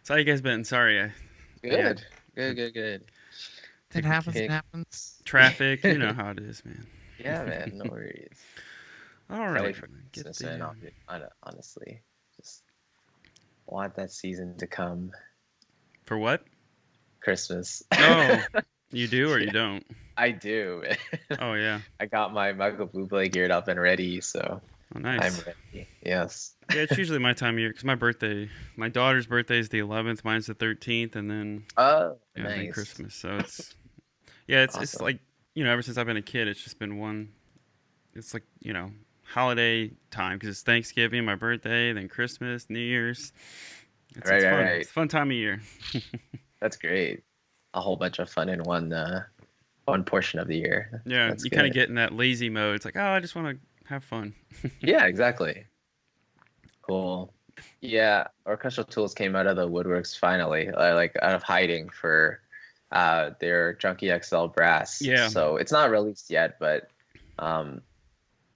So how you guys been? Sorry, I had Good. took It the happens. kid. It happens. Traffic. You know how it is, man. Yeah, man, no worries. All Can't right, wait for get Christmas, the. man. Honestly, just want that season to come. For what? Christmas. Oh, you do or Yeah, you don't? I do, man. Oh yeah. I got my Michael Bublé geared up and ready, so Oh I'm nice. ready. Yes. Yeah, it's usually my time of year because my daughter's birthday is the 11th, mine's the 13th, and then Oh, yeah, then nice. Christmas. So it's Awesome. like ever since I've been a kid, it's just been one. It's like holiday time because it's Thanksgiving, my birthday, then Christmas, New Year's. It's fun. Right. It's a fun time of year. That's great. A whole bunch of fun in one portion of the year. Yeah, That's you kind of good. get in that lazy mode. It's like, oh, I just want to have fun. Yeah, exactly. Cool. Yeah, Orchestral Tools came out of the woodworks finally, like out of hiding for their Junkie XL brass. Yeah, So it's not released yet, but um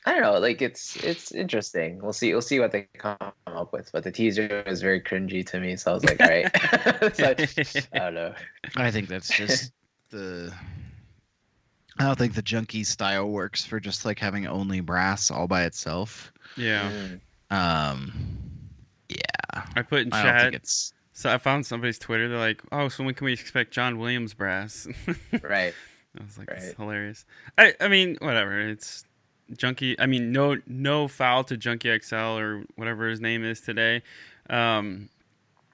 I don't know, like it's interesting. We'll see what they come up with. But the teaser was very cringy to me, so I was like, all right. So, I don't know. I think that's just the. I don't think the junkie style works for just like having only brass all by itself. yeah. Mm, Um, yeah, I put in I don't think chat. it's. So I found somebody's Twitter. They're like, "Oh, so when can we expect John Williams brass?" right, I was like, "That's right. hilarious." I mean, whatever. It's Junkie. I mean, no foul to Junkie XL or whatever his name is today. Um,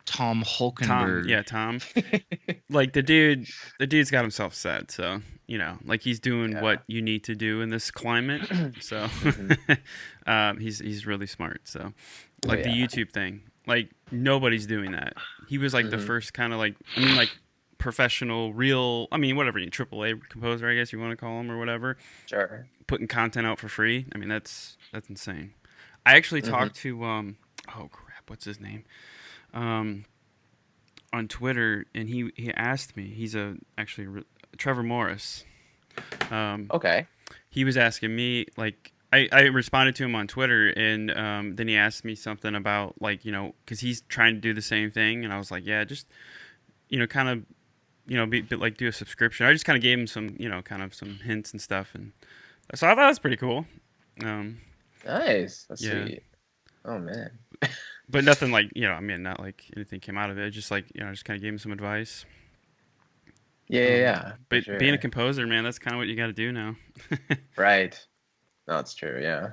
Tom Tom, Hulkenberg. yeah, Tom. Like the dude's got himself set. So like he's doing Yeah. what you need to do in this climate. So Hmm. he's really smart. So Oh like the yeah. YouTube thing, like nobody's doing that. He was like the Hmm. first kind of like like professional, real. I mean, whatever, AAA composer, I guess you want to call him or whatever, Sure. putting content out for free. I mean, that's insane. I actually Hmm. talked to oh crap, what's his name? Um, on Twitter, and he asked me. He's Trevor Morris. Um, Okay. he was asking me like. I responded to him on Twitter, and then he asked me something about like because he's trying to do the same thing, and I was like, yeah, just kind of like do a subscription. I just kind of gave him some kind of some hints and stuff, and so I thought that was pretty cool. Um, Nice. That's yeah, sweet. Oh man. but nothing like I mean, not like anything came out of it. Just like I just kind of gave him some advice. Yeah, for But being a sure. composer, man, that's kind of what you got to do now. Right. No, it's true. Yeah.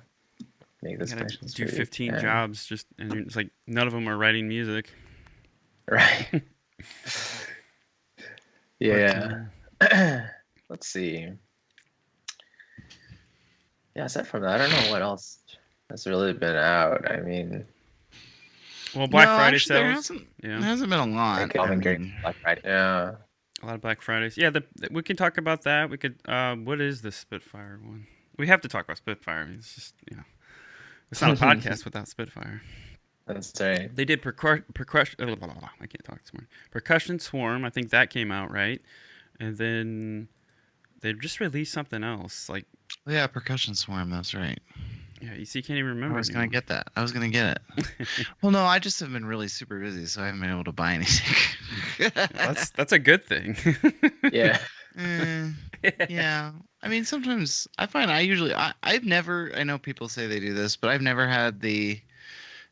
Make You this got to connection do sweet. 15 Yeah. jobs and it's like none of them are writing music. Right. But Yeah. Let's see. Yeah, aside from that, I don't know what else has really been out. I mean, well, Black No, Friday actually, there sales. hasn't. Yeah, There hasn't been a lot. like I Alvin Gary mean, Black Friday. Yeah. a lot of Black Fridays. Yeah, we can talk about that. We could. What is the Spitfire one? We have to talk about Spitfire. I mean, it's just it's not a podcast without Spitfire. That's right. They did percussion. I can't talk this morning. Percussion Swarm. I think that came out right, and then they just released something else. Like yeah, Percussion Swarm. That's right. yeah, you see, you can't even I remember was gonna anymore. get that. I was gonna get it. Well, no, I just have been really super busy, so I haven't been able to buy anything. That's a good thing. Yeah. Eh, yeah. I mean, sometimes I find I've never, I know people say they do this, but I've never had the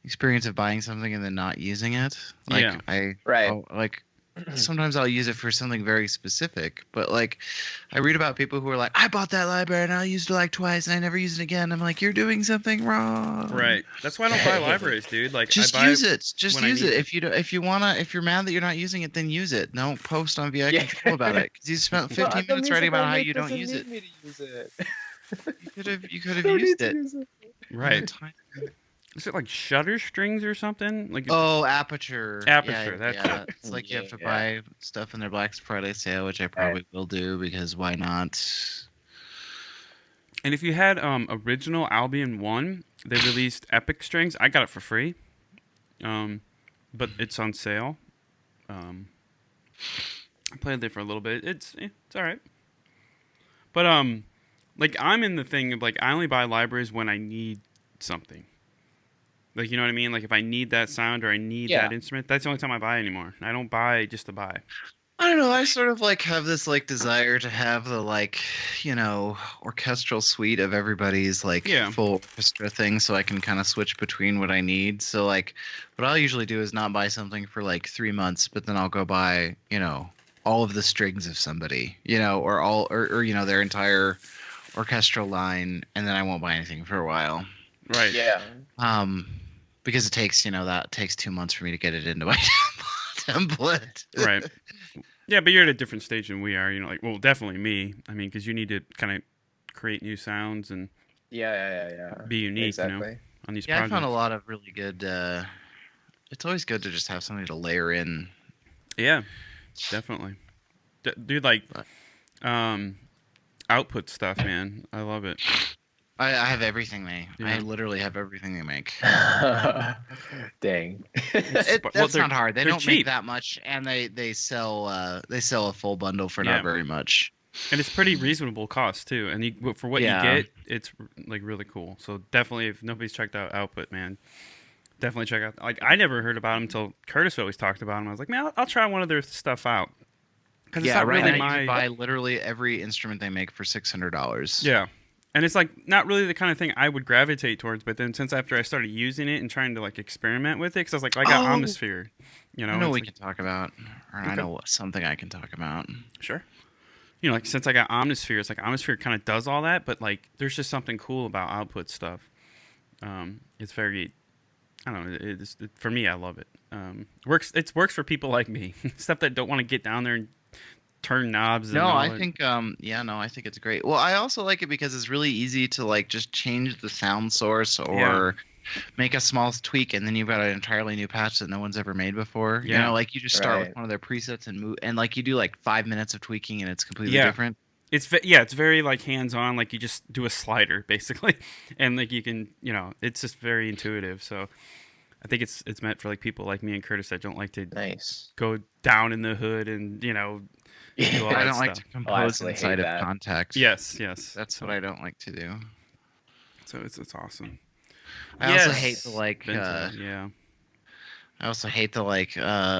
experience of buying something and then not using it. Like Yeah. Right. like sometimes I'll use it for something very specific, but like I read about people who are like, I bought that library and I used it like twice and I never used it again. I'm like, you're doing something wrong. Right. That's why I don't buy libraries, dude. Like Just I buy use it. Just when I use need it. it. If you don't, if you're mad that you're not using it, then use it. Don't post on VI Yeah. Control about it because you spent 15 minutes writing about how you don't use it. Me to use it. You could have Don't used need to it. use it. Right. Is it like shutter strings or something? Like Oh, Aperture. Aperture, that's yeah. it. It's like you have to Yeah. buy stuff in their Black Friday sale, which I probably will do because why not? And if you had original Albion 1, they released Epic Strings. I got it for free. But it's on sale. I played it for a little bit. It's all right. But like I'm in the thing of like I only buy libraries when I need something. Like, you know what I mean? Like, if I need that sound or I need Yeah. that instrument, that's the only time I buy anymore. I don't buy just to buy. I don't know. I sort of like have this like desire to have the like, orchestral suite of everybody's like Yeah. full orchestra thing, so I can kind of switch between what I need. So like, what I'll usually do is not buy something for like 3 months, but then I'll go buy, all of the strings of somebody, or their entire orchestral line, and then I won't buy anything for a while. Right. Yeah. Because it takes, that takes 2 months for me to get it into my template. Right. Yeah, but you're at a different stage than we are. Like, well, definitely me. I mean, because you need to kind of create new sounds and Yeah. be unique, Exactly. on these Yeah, projects. I found a lot of really good. It's always good to just have something to layer in. Yeah, definitely. Dude, like, output stuff, man. I love it. I have everything I Yeah. literally have everything they make. Dang. That's not hard. They they're don't cheap. make that much, and they sell a full bundle for Yeah. not very much. And it's pretty reasonable cost too. And for what Yeah. you get, it's like really cool. So definitely, if nobody's checked out Output, man, definitely check out. Like, I never heard about them until Curtis always talked about them. I was like, man, I'll try one of their stuff out. Because it's not right really now you can my. buy literally every instrument they make for $600. Yeah. And it's like not really the kind of thing I would gravitate towards. But then since after I started using it and trying to like experiment with it, because I was like, I got Omnisphere. I know it's we like, can talk about, or I Okay. know something I can talk about. Sure. Like since I got Omnisphere, it's like Omnisphere kind of does all that, but like there's just something cool about output stuff. It's very, I don't know. For me, I love it. It works for people like me, stuff that don't want to get down there and turn knobs. And No, all I that. think I think it's great. Well, I also like it because it's really easy to like just change the sound source or make a small tweak, and then you've got an entirely new patch that no one's ever made before. Yeah. Like you just start with Right. one of their presets and move, and like you do like 5 minutes of tweaking, and it's completely Yeah. different. It's very like hands on. Like you just do a slider basically, and like you can it's just very intuitive. So I think it's meant for like people like me and Curtis that don't like to Nice. go down in the hood and do all I that don't like stuff. to compose absolutely inside hate of that. Kontakt. Yes. That's what I don't like to do. So it's awesome. I also hate the like. VENTO, yeah. I also hate the like.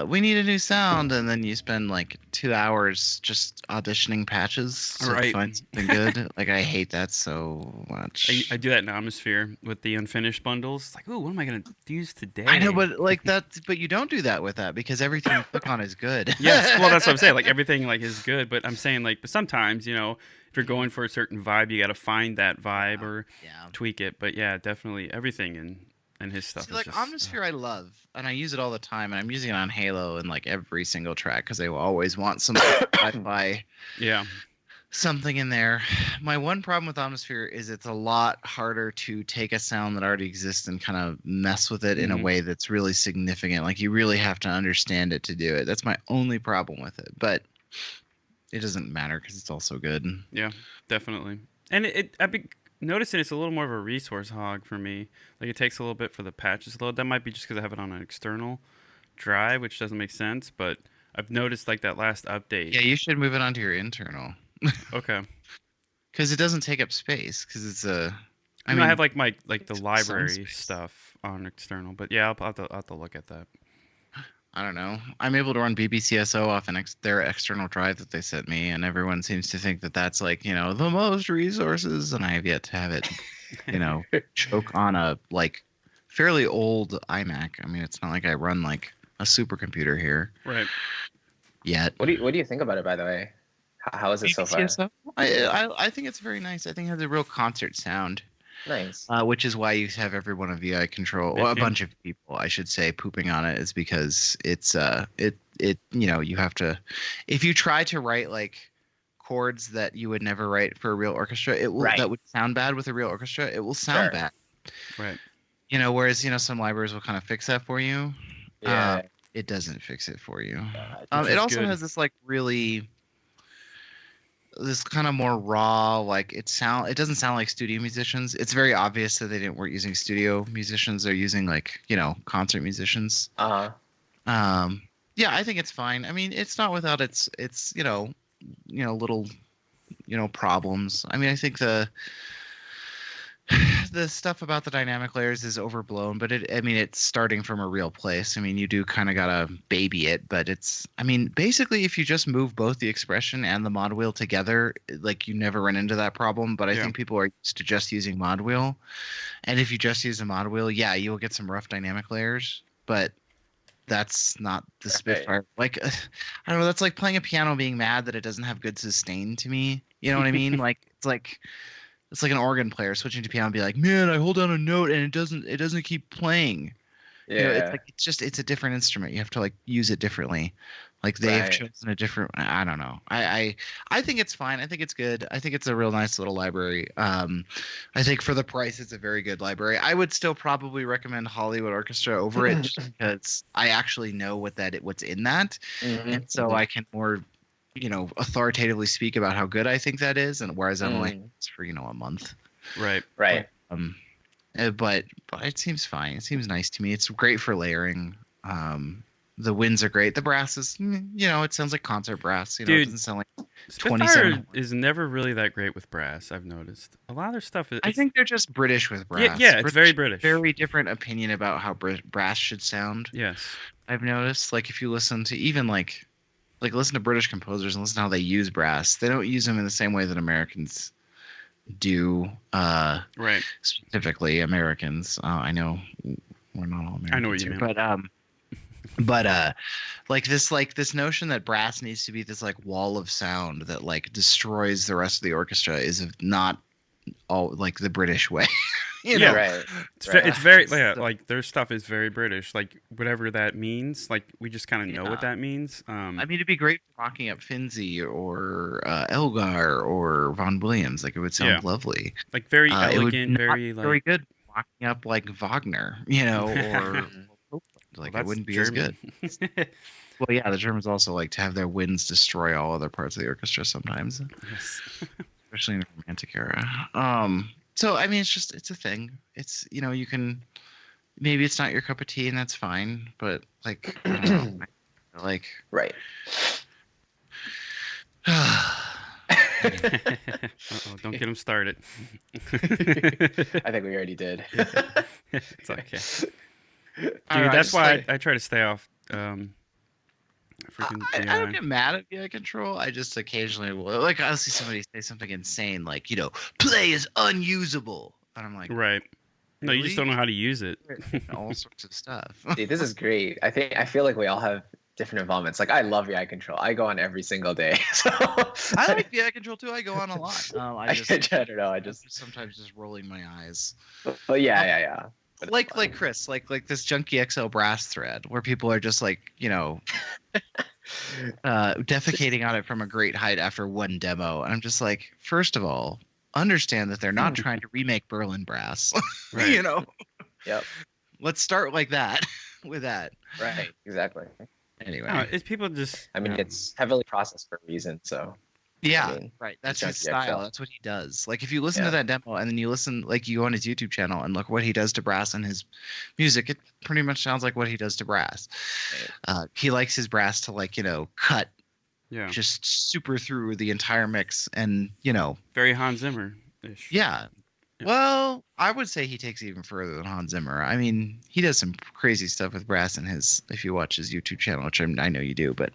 We need a new sound, and then you spend like 2 hours just auditioning patches to Right. find something good. Like I hate that so much. I do that in Omnisphere with the unfinished bundles. It's like, ooh, what am I gonna use today? I know, but like that. But you don't do that with that because everything you click on is good. Yes, well, that's what I'm saying. Like everything like is good, but I'm saying like, but sometimes if you're going for a certain vibe, you got to find that vibe or Yeah. tweak it. But yeah, definitely everything in his stuff. See, is like just, Omnisphere, I love, and I use it all the time, and I'm using it on Halo and like every single track because they will always want some sci-fi Yeah, something in there. My one problem with Omnisphere is it's a lot harder to take a sound that already exists and kind of mess with it in a Mhm. way that's really significant. Like you really have to understand it to do it. That's my only problem with it, but it doesn't matter because it's also good. yeah, definitely. And I've been noticing it's a little more of a resource hog for me. Like it takes a little bit for the patches to load. That might be just because I have it on an external drive, which doesn't make sense. But I've noticed like that last update. Yeah, you should move it onto your internal Okay. because it doesn't take up space because it's a. I have like my the it's some library space. stuff on external, but yeah, I'll have to look at that. I don't know. I'm able to run BBCSO off their external drive that they sent me, and everyone seems to think that that's like the most resources, and I have yet to have it, choke on a like fairly old iMac. I mean, it's not like I run like a supercomputer here Right. yet. What do you think about it, by the way? How is it so far? BBCSO? I think it's very nice. I think it has a real concert sound. Nice. Which is why you have everyone on VI control. Well, a bunch of people, I should say, pooping on it is because it's you have to, if you try to write like chords that you would never write for a real orchestra, it will that would sound bad with a real orchestra. It will sound bad. Right. Whereas some libraries will kind of fix that for you. Yeah. It doesn't fix it for you. Which It is also good. has this like really. This kind of more raw, like it doesn't sound like studio musicians. It's very obvious that they weren't using studio musicians. They're using like, concert musicians. Uh-huh. Yeah, I think it's fine. I mean, it's not without its little, problems. I mean, I think The stuff about the dynamic layers is overblown, but I mean, it's starting from a real place. I mean, you do kind of gotta baby it, but I mean, basically, if you just move both the expression and the mod wheel together, like you never run into that problem. But I Yeah. think people are used to just using mod wheel, and if you just use a mod wheel, yeah, you will get some rough dynamic layers, but that's not the Spitfire. Like, I don't know, that's like playing a piano being mad that it doesn't have good sustain to me. You know what I mean? Like, it's like an organ player switching to piano and be like, man, I hold down a note and it doesn't keep playing. Yeah. You know, it's like it's a different instrument. You have to like use it differently. Like they have chosen a different. I don't know. I think it's fine. I think it's good. I think it's a real nice little library. I think for the price, it's a very good library. I would still probably recommend Hollywood Orchestra over it just because I actually know what's in that, and so I can more, authoritatively speak about how good I think that is, and whereas I'm only it's for a month. Right. But it seems fine. It seems nice to me. It's great for layering. The winds are great. The brass is, it sounds like concert brass. Dude, it doesn't sound like Spitfire is never really that great with brass. I've noticed a lot of their stuff. I think they're just British with brass. Yeah, it's very British. Very different opinion about how brass should sound. Yes, I've noticed. Like if you listen to even like listen to British composers and listen to how they use brass, they don't use them in the same way that Americans do. Right. Specifically Americans. I know we're not all Americans. I know what you mean. But like this notion that brass needs to be this like wall of sound that like destroys the rest of the orchestra is not all like the British way. Right. It's very like their stuff is very British. Like whatever that means, like we just kind of know what that means. I mean, it'd be great rocking up Finzi or Elgar or Von Williams. Like it would sound lovely. Like very elegant, very good rocking up like Wagner, or. Like it wouldn't be German. As good. Well, yeah, the Germans also like to have their winds destroy all other parts of the orchestra sometimes, especially in the Romantic era. So I mean, it's a thing. It's you can maybe it's not your cup of tea and that's fine, but like like right. Don't get him started. I think we already did. It's okay. Dude, that's why I try to stay off. I don't get mad at VI control. I just occasionally will. Like I'll see somebody say something insane, like play is unusable, and I'm like, right. No, really? You just don't know how to use it. All sorts of stuff. Dude, this is great. I feel like we all have different involvements. Like I love VI control. I go on every single day. So I like VI control too. I go on a lot. I don't know. I just sometimes just rolling my eyes. But yeah. Like Chris, like this Junkie XL brass thread where people are just like, defecating on it from a great height after one demo. And I'm just like, first of all, understand that they're not trying to remake Berlin brass. Right. Yep. Let's start like that with that. Right. Exactly. Anyway. No, it's people just it's heavily processed for a reason, so yeah, right. That's his style. That's what he does. Like if you listen to that demo and then you listen, like you go on his YouTube channel and look what he does to brass and his music, it pretty much sounds like what he does to brass. He likes his brass to like, cut just super through the entire mix and, very Hans Zimmer-ish. Yeah. Well, I would say he takes it even further than Hans Zimmer. I mean, he does some crazy stuff with brass in if you watch his YouTube channel, which I know you do, but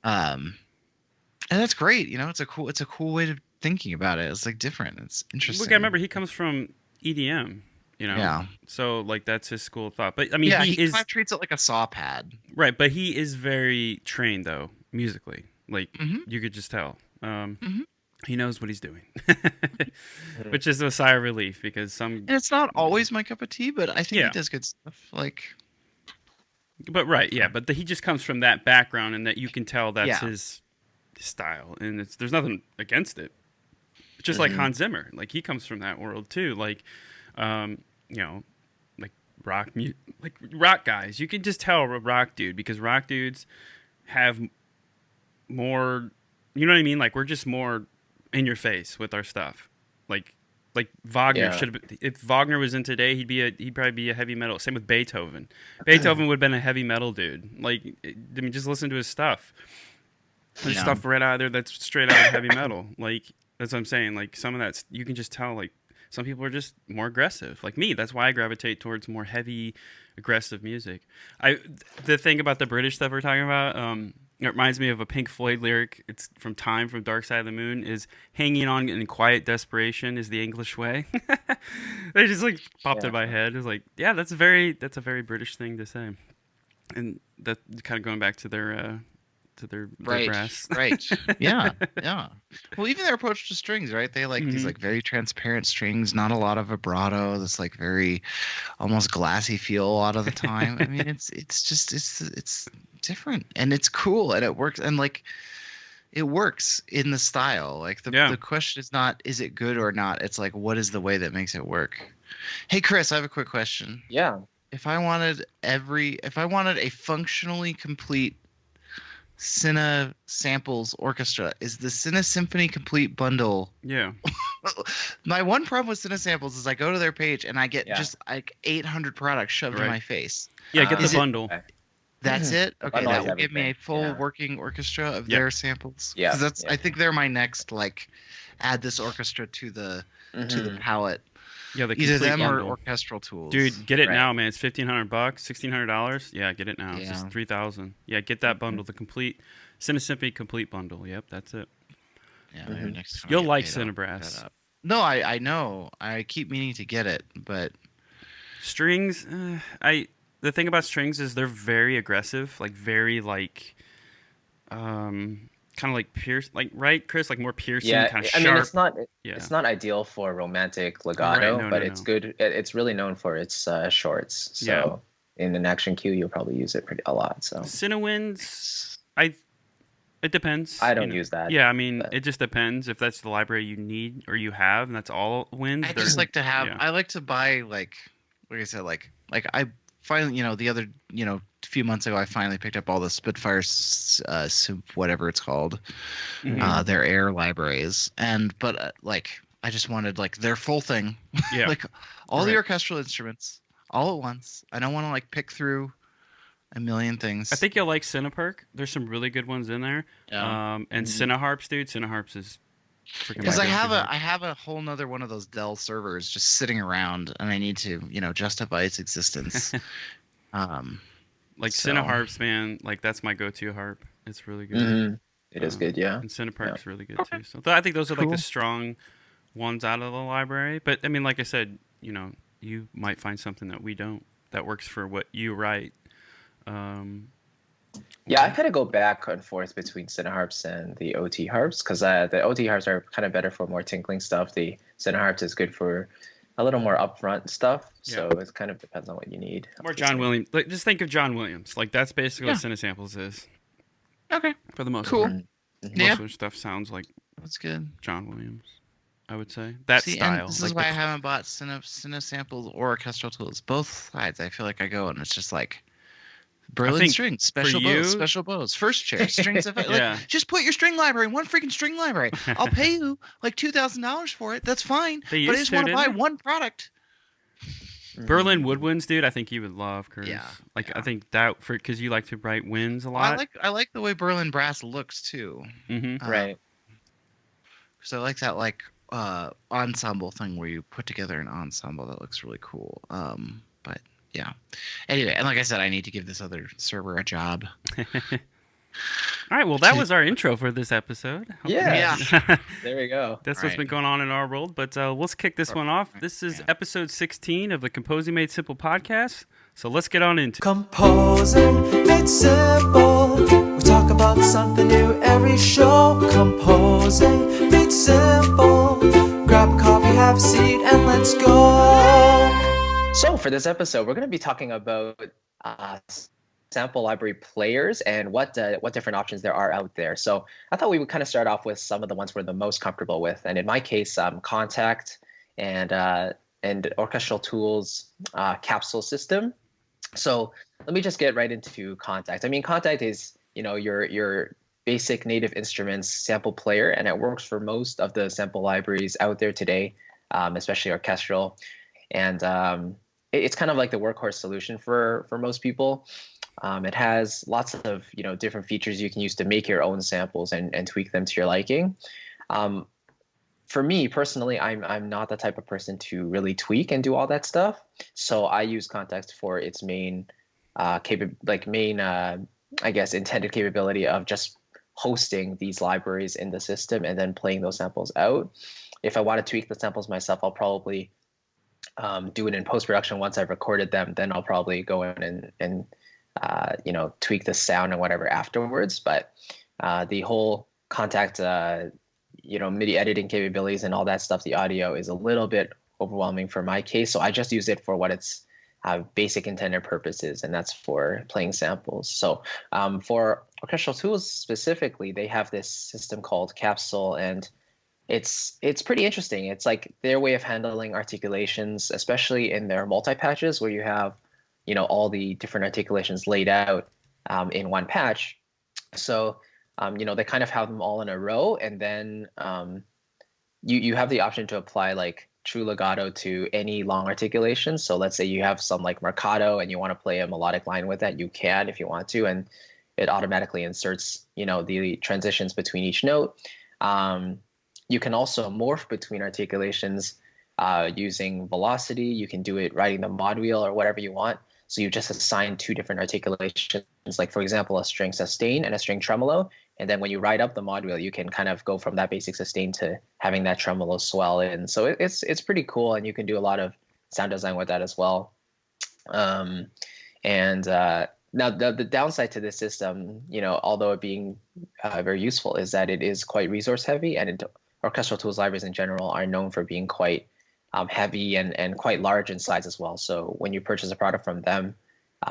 and that's great. It's a cool way of thinking about it. It's like different. It's interesting. Look, I remember he comes from EDM, Yeah. So like that's his school of thought. But I mean, he kind of treats it like a saw pad. Right, but he is very trained though musically. Like you could just tell. He knows what he's doing, which is a sigh of relief because And it's not always my cup of tea, but I think he does good stuff. Like. But right, yeah, but he just comes from that background, and that you can tell that's his style, and there's nothing against it. Just like Hans Zimmer, like he comes from that world too. Like, like rock guys, you can just tell a rock dude because rock dudes have more. You know what I mean? Like we're just more in your face with our stuff. Like Wagner should have. If Wagner was in today, he'd probably be a heavy metal. Same with Beethoven. Beethoven would have been a heavy metal dude. Like, I mean, just listen to his stuff. There's stuff right out there that's straight out of heavy metal. Like that's what I'm saying. Like some of that you can just tell. Like some people are just more aggressive, like me. That's why I gravitate towards more heavy, aggressive music. The thing about the British stuff we're talking about, it reminds me of a Pink Floyd lyric. It's from Time, from Dark Side of the Moon. Is hanging on in quiet desperation is the English way. They just like popped in my head. It's like, yeah, that's a very British thing to say, and that kind of going back to their brass. Right. Yeah. Yeah. Well, even their approach to strings, right? They like these like very transparent strings, not a lot of vibrato. This like very almost glassy feel a lot of the time. I mean, it's different and it's cool and it works and like it works in the style. Like the question is not is it good or not? It's like what is the way that makes it work? Hey Chris, I have a quick question. Yeah. If I wanted a functionally complete Cine Samples Orchestra, is the Cine Symphony Complete bundle? Yeah. My one problem with Cine Samples is I go to their page and I get just like 800 products shoved in my face. Yeah, get the bundle. That's it? Okay, that will give me a full Yeah. working orchestra of their samples. Yeah. 'Cause I think they're my next like add this orchestra to the palette. Yeah, the Either complete them bundle. or orchestral tools. Dude, get it now, man. It's $1,500, $1,600. Yeah, get it now. It's just Yeah. $3,000. Yeah, get that bundle, the complete Cine Symphony complete bundle. Yep, that's it. Yeah, maybe next time I You'll get like paid, I'll pick Cinebrass. that up. No, I know. I keep meaning to get it, but Strings, the thing about strings is they're very aggressive, like very like kind of like pierce, like right, Chris, like more piercing, kind of sharp. I mean, it's not ideal for romantic legato, Right, no, but no, it's no. good. It's really known for its shorts. So in an action cue, you'll probably use it a lot. So Cinewinds, it depends. I don't use that. Yeah, I mean, but- it just depends if that's the library you need or you have, and that's all wins. I just like to have. yeah. I like to buy like I said, like I finally, the other, few months ago, I finally picked up all the Spitfire, whatever it's called, their air libraries, but I just wanted like their full thing, Yeah. like all the orchestral instruments all at once. I don't want to like pick through a million things. I think you'll like Cineperk. There's some really good ones in there. Yeah. And Cineharps, dude. Cineharps is freaking. Because my I go-to. have a whole nother one of those Dell servers just sitting around, and I need to justify its existence. Like so- Cineharps, man. Like that's my go-to harp. It's really good. Mhm. It is good, yeah. And Cineperk's really good too. So I think those are like the strong ones out of the library. But I mean, like I said, you might find something that we don't that works for what you write. Yeah, I kind of go back and forth between Cineharps and the OT harps because the OT harps are kind of better for more tinkling stuff. The Cineharps is good for a little more upfront stuff. So it kind of depends on what you need. More John Williams. Like, just think of John Williams. Like that's basically what Cinesamples is. Okay, For the most cool. part. Most Yeah. of their stuff sounds like That's good. John Williams. I would say that See, style. and this like is why I haven't bought Cine Samples or orchestral tools. Both sides, I feel like I go and it's just like Berlin think strings, for special bows, first chair, strings. Yeah. Just put your string library in one freaking string library. I'll pay you like $2,000 for it. That's fine. They But I used just to, want to buy didn't they? one product. Berlin Woodwinds, dude. I think you would love, Chris. Yeah, Like I think that because you like to write winds a lot. I like the way Berlin brass looks too. Mm-hmm. Right. So I like that ensemble thing where you put together an ensemble that looks really cool. But yeah. Anyway, and like I said, I need to give this other server a job. All right. Well, that was our intro for this episode. Yeah. There we go. That's All what's right. been going on in our world. But let's kick this one off. This is episode 16 of the Composing Made Simple podcast. So let's get on into it. Composing made simple. We talk about something new every show. Composing made simple. Grab a coffee, have a seat, and let's go. So for this episode, we're going to be talking about sample library players and what different options there are out there. So I thought we would kind of start off with some of the ones we're the most comfortable with. And in my case, Kontakt and Orchestral Tools CAPSULE system. So let me just get right into Kontakt. I mean, Kontakt is your basic native instruments sample player, and it works for most of the sample libraries out there today, especially orchestral. And it's kind of like the workhorse solution for most people. It has lots of different features you can use to make your own samples and tweak them to your liking. for me personally, I'm not the type of person to really tweak and do all that stuff. So I use Kontakt for its main I guess intended capability of just hosting these libraries in the system and then playing those samples out. If I want to tweak the samples myself, I'll probably do it in post-production once I've recorded them. Then I'll probably go in and tweak the sound and whatever afterwards. But the whole Kontakt MIDI editing capabilities and all that stuff, the audio is a little bit overwhelming for my case. So I just use it for what its basic intended purposes, and that's for playing samples. So for orchestral tools specifically, they have this system called CAPSULE, and it's pretty interesting. It's like their way of handling articulations, especially in their multi-patches where you have, all the different articulations laid out in one patch. So, they kind of have them all in a row, and then you have the option to apply like true legato to any long articulation. So let's say you have some like marcato and you want to play a melodic line with that, you can if you want to, and it automatically inserts, the transitions between each note. You can also morph between articulations using velocity. You can do it riding the mod wheel or whatever you want. So you just assign two different articulations, like for example, a string sustain and a string tremolo. And then when you ride up the mod wheel, you can kind of go from that basic sustain to having that tremolo swell in. So it's pretty cool, and you can do a lot of sound design with that as well. Now the downside to this system, although it being very useful, is that it is quite resource heavy, and orchestral tools libraries in general are known for being quite heavy and quite large in size as well. So when you purchase a product from them,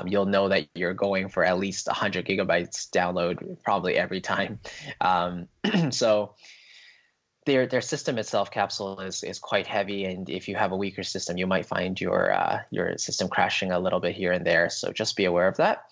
you'll know that you're going for at least 100 gigabytes download probably every time. So their system itself, CAPSULE, is quite heavy, and if you have a weaker system, you might find your system crashing a little bit here and there. So just be aware of that.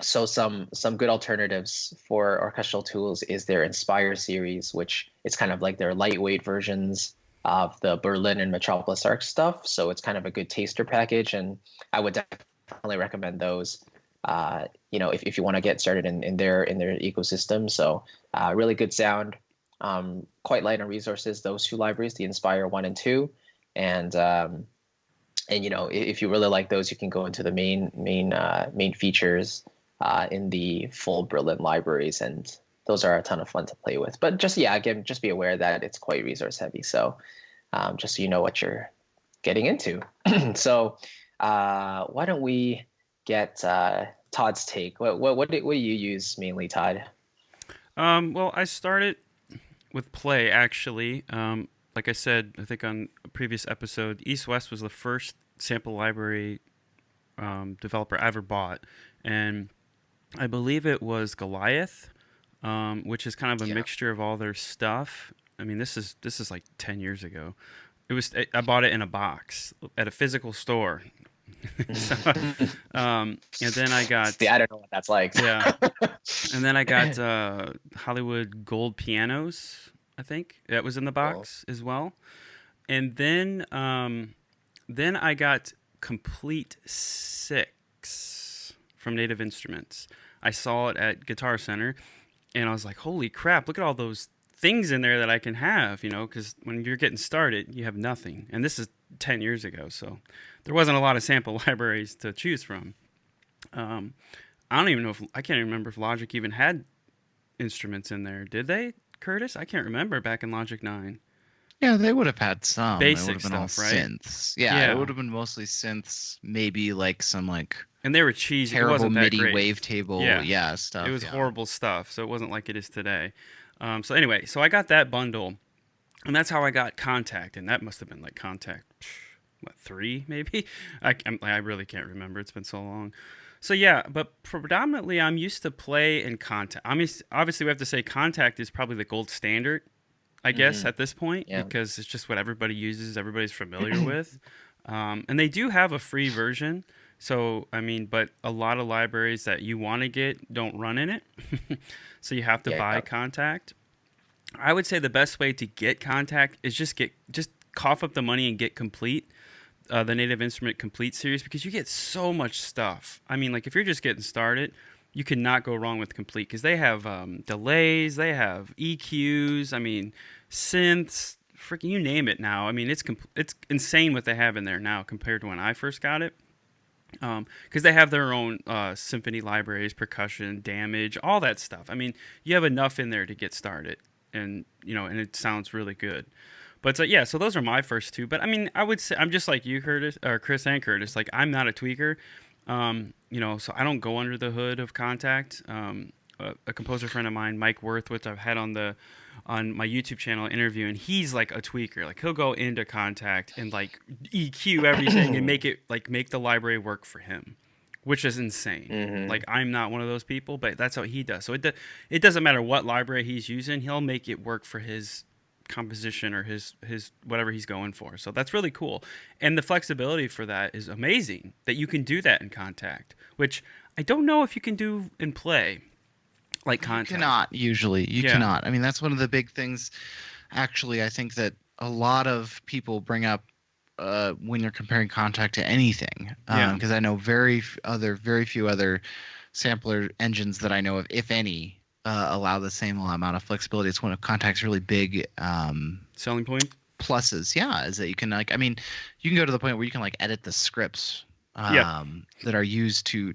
So some good alternatives for orchestral tools is their Inspire series, which is kind of like their lightweight versions of the Berlin and Metropolis Arc stuff. So it's kind of a good taster package, and I would definitely recommend those. If you want to get started in their ecosystem. So really good sound, quite light on resources. Those two libraries, the Inspire 1 and 2, and if you really like those, you can go into the main features in the full Berlin libraries, and those are a ton of fun to play with. But just be aware that it's quite resource heavy. So just so you know what you're getting into. So why don't we get Todd's take? What do you use mainly, Todd? Well, I started with Play, actually. Like I said, I think on a previous episode, East West was the first sample library developer I ever bought. And I believe it was Goliath, which is kind of a mixture of all their stuff. I mean, this is like 10 years ago. I bought it in a box at a physical store. So, and then I got... See, I don't know what that's like. Yeah. And then I got Hollywood Gold Pianos, I think. That was in the box as well. And then I got Complete 6 from Native Instruments. I saw it at Guitar Center, and I was like, holy crap, look at all those things in there that I can have, because when you're getting started, you have nothing. And this is 10 years ago, so there wasn't a lot of sample libraries to choose from. I don't even know I can't even remember if Logic even had instruments in there. Did they, Curtis? I can't remember back in Logic 9. Yeah, they would have had some. Basic it would have been stuff, all right? Synths. Yeah, it would have been mostly synths, maybe like some and they were cheesy. Terrible it wasn't that MIDI great. wavetable, stuff. It was horrible stuff, so it wasn't like it is today. So anyway, so I got that bundle, and that's how I got Kontakt, and that must have been like Kontakt, 3 maybe? I really can't remember. It's been so long. So yeah, but predominantly I'm used to Play and Kontakt. I mean, obviously we have to say Kontakt is probably the gold standard, I guess, at this point, because it's just what everybody uses, everybody's familiar with. And they do have a free version. So, I mean, but a lot of libraries that you want to get don't run in it. So you have to buy Kontakt. I would say the best way to get Kontakt is just cough up the money and get Complete, the Native Instrument Complete series, because you get so much stuff. I mean, like if you're just getting started, you cannot go wrong with Complete because they have delays, they have EQs. I mean, synths, freaking you name it. Now, I mean, it's insane what they have in there now compared to when I first got it. Because they have their own symphony libraries, percussion, damage, all that stuff. I mean, you have enough in there to get started, and and it sounds really good. But yeah, so those are my first two. But I mean, I would say I'm just like you, Curtis, or Chris and Curtis. Like I'm not a tweaker, so I don't go under the hood of Kontakt. A composer friend of mine, Mike Worth, which I've had on my YouTube channel interview, and he's like a tweaker. Like he'll go into Kontakt and like EQ everything and make the library work for him, which is insane. Mm-hmm. Like I'm not one of those people, but that's what he does. So it doesn't matter what library he's using, he'll make it work for his composition or his whatever he's going for. So that's really cool. And the flexibility for that is amazing that you can do that in Kontakt, which I don't know if you can do in Play. Like Kontakt. You cannot usually. You cannot. I mean, that's one of the big things. Actually, I think that a lot of people bring up when you're comparing Kontakt to anything. Because I know very few other sampler engines that I know of, if any, allow the same amount of flexibility. It's one of Kontakt's really big selling point pluses. Yeah, is that you can you can go to the point where you can edit the scripts that are used to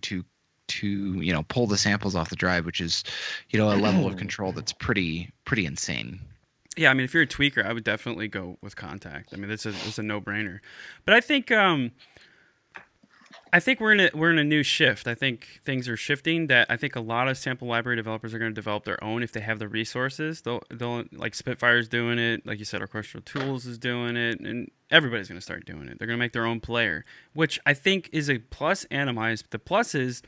pull the samples off the drive, which is a level of control that's pretty insane. Yeah, I mean, if you're a tweaker, I would definitely go with Kontakt. I mean, it's a no-brainer. But I think we're in a new shift. I think things are shifting. That I think a lot of sample library developers are going to develop their own if they have the resources. They'll like Spitfire's doing it, like you said, Orchestral Tools is doing it, and everybody's going to start doing it. They're going to make their own player, which I think is a plus and a minus. The plus is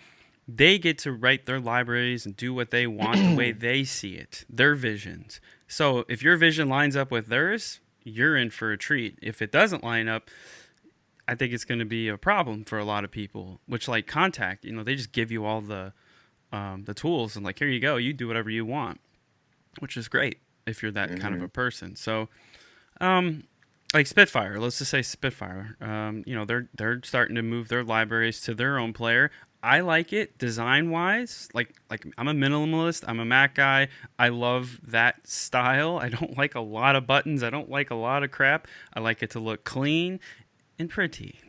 they get to write their libraries and do what they want the way they see it, their visions. So if your vision lines up with theirs, you're in for a treat. If it doesn't line up, I think it's going to be a problem for a lot of people, which like Kontakt, they just give you all the tools and like, here you go, you do whatever you want, which is great if you're that kind of a person. So, like Spitfire, let's just say Spitfire, they're starting to move their libraries to their own player. I like it design-wise. Like I'm a minimalist. I'm a Mac guy. I love that style. I don't like a lot of buttons. I don't like a lot of crap. I like it to look clean and pretty,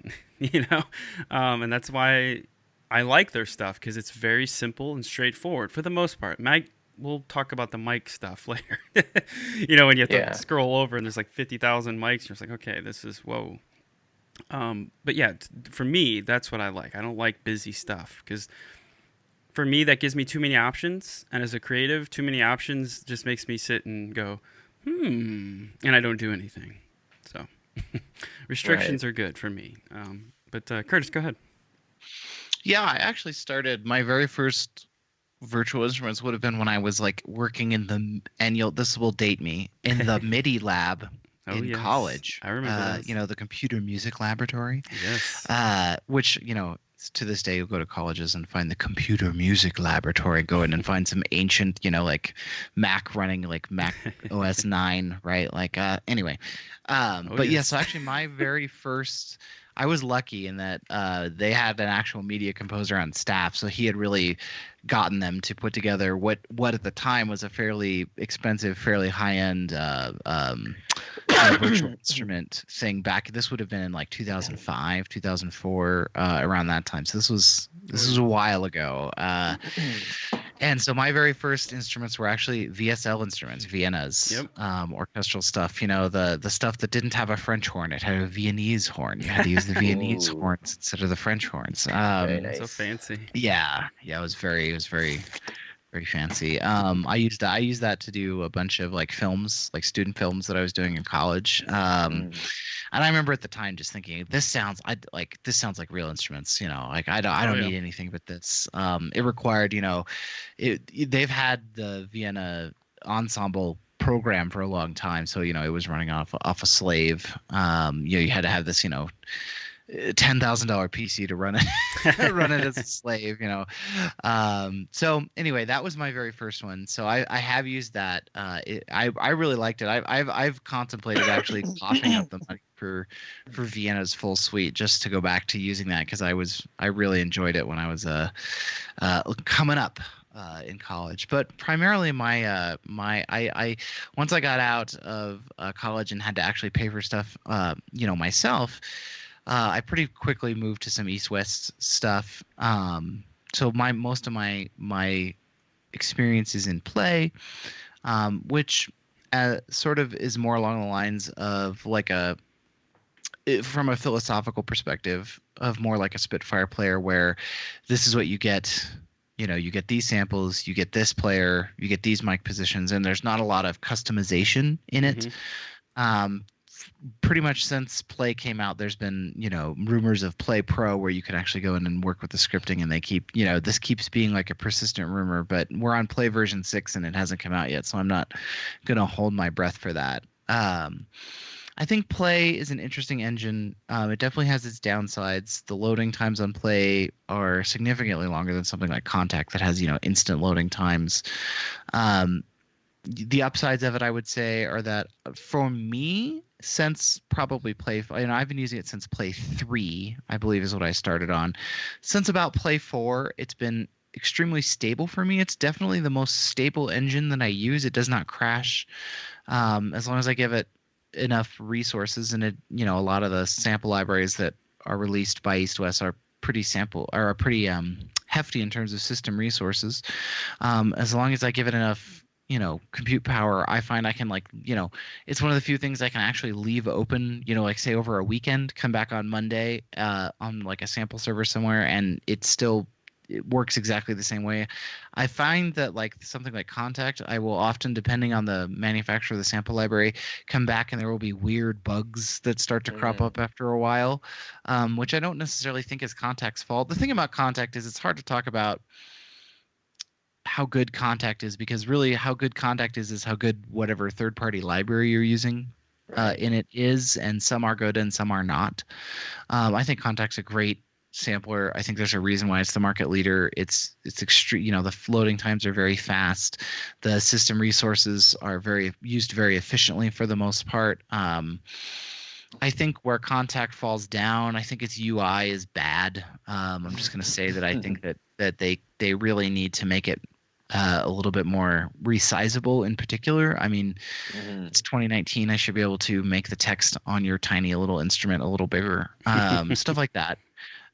and that's why I like their stuff, because it's very simple and straightforward for the most part. We'll talk about the mic stuff later. When you have to scroll over and there's like 50,000 mics, you're just like, okay, this is whoa. But yeah, for me, that's what I like. I don't like busy stuff, because for me, that gives me too many options. And as a creative, too many options just makes me sit and go, and I don't do anything. So restrictions are good for me. But Curtis, go ahead. Yeah, I actually started my very first virtual instruments would have been when I was working in this will date me, in the MIDI lab. In college, I remember the computer music laboratory. Yes. Which to this day, you'll go to colleges and find the computer music laboratory. Go in and find some ancient, Mac running Mac OS 9, right? Anyway. But yeah, so actually, my very first. I was lucky in that they had an actual media composer on staff, so he had really gotten them to put together what at the time was a fairly expensive, fairly high-end virtual instrument thing. This would have been in 2005, 2004, around that time. So this was a while ago. And so my very first instruments were actually VSL instruments, Vienna's, orchestral stuff. The stuff that didn't have a French horn; it had a Viennese horn. You had to use the Viennese horns instead of the French horns. Very nice. So fancy. Yeah, it was very, very fancy. I used that to do a bunch of films, student films that I was doing in college. And I remember at the time just thinking, this sounds like real instruments. I don't need anything but this. It required, they've had the Vienna ensemble program for a long time, so it was running off a slave. You had to have this, $10,000 PC to run it, run it as a slave, So anyway, that was my very first one. So I have used that. I really liked it. I've contemplated actually coughing up the money for Vienna's full suite just to go back to using that, because I really enjoyed it when I was coming up in college. But primarily I once I got out of college and had to actually pay for stuff myself, I pretty quickly moved to some East-West stuff. So most of my experience is in play, which sort of is more along the lines of like from a philosophical perspective of more like a Spitfire player, where this is what you get. You get these samples, you get this player, you get these mic positions, and there's not a lot of customization in it. Pretty much since Play came out, there's been, rumors of Play Pro where you can actually go in and work with the scripting, and they keep, this keeps being like a persistent rumor, but we're on Play version 6 and it hasn't come out yet, so I'm not going to hold my breath for that. I think Play is an interesting engine. It definitely has its downsides. The loading times on Play are significantly longer than something like Kontakt that has, instant loading times. The upsides of it, I would say, are that for me, since probably Play, I've been using it since Play 3, I believe is what I started on. Since about Play 4, it's been extremely stable for me. It's definitely the most stable engine that I use. It does not crash as long as I give it enough resources, and a lot of the sample libraries that are released by East-West are pretty hefty in terms of system resources. As long as I give it enough compute power, I find I can it's one of the few things I can actually leave open, like say over a weekend, come back on Monday on like a sample server somewhere, and it works exactly the same way. I find that like something like Kontakt, I will often, depending on the manufacturer of the sample library, come back and there will be weird bugs that start to crop up after a while, which I don't necessarily think is Kontakt's fault. The thing about Kontakt is it's hard to talk about how good Kontakt is, because really how good Kontakt is how good whatever third-party library you're using in it is, and some are good and some are not. I think Kontakt's a great sampler. I think there's a reason why it's the market leader. It's extreme. The loading times are very fast. The system resources are used very efficiently for the most part. I think where Kontakt falls down, I think its UI is bad. I'm just going to say that I think that they really need to make it a little bit more resizable in particular. I mean, it's 2019. I should be able to make the text on your tiny little instrument a little bigger, stuff like that.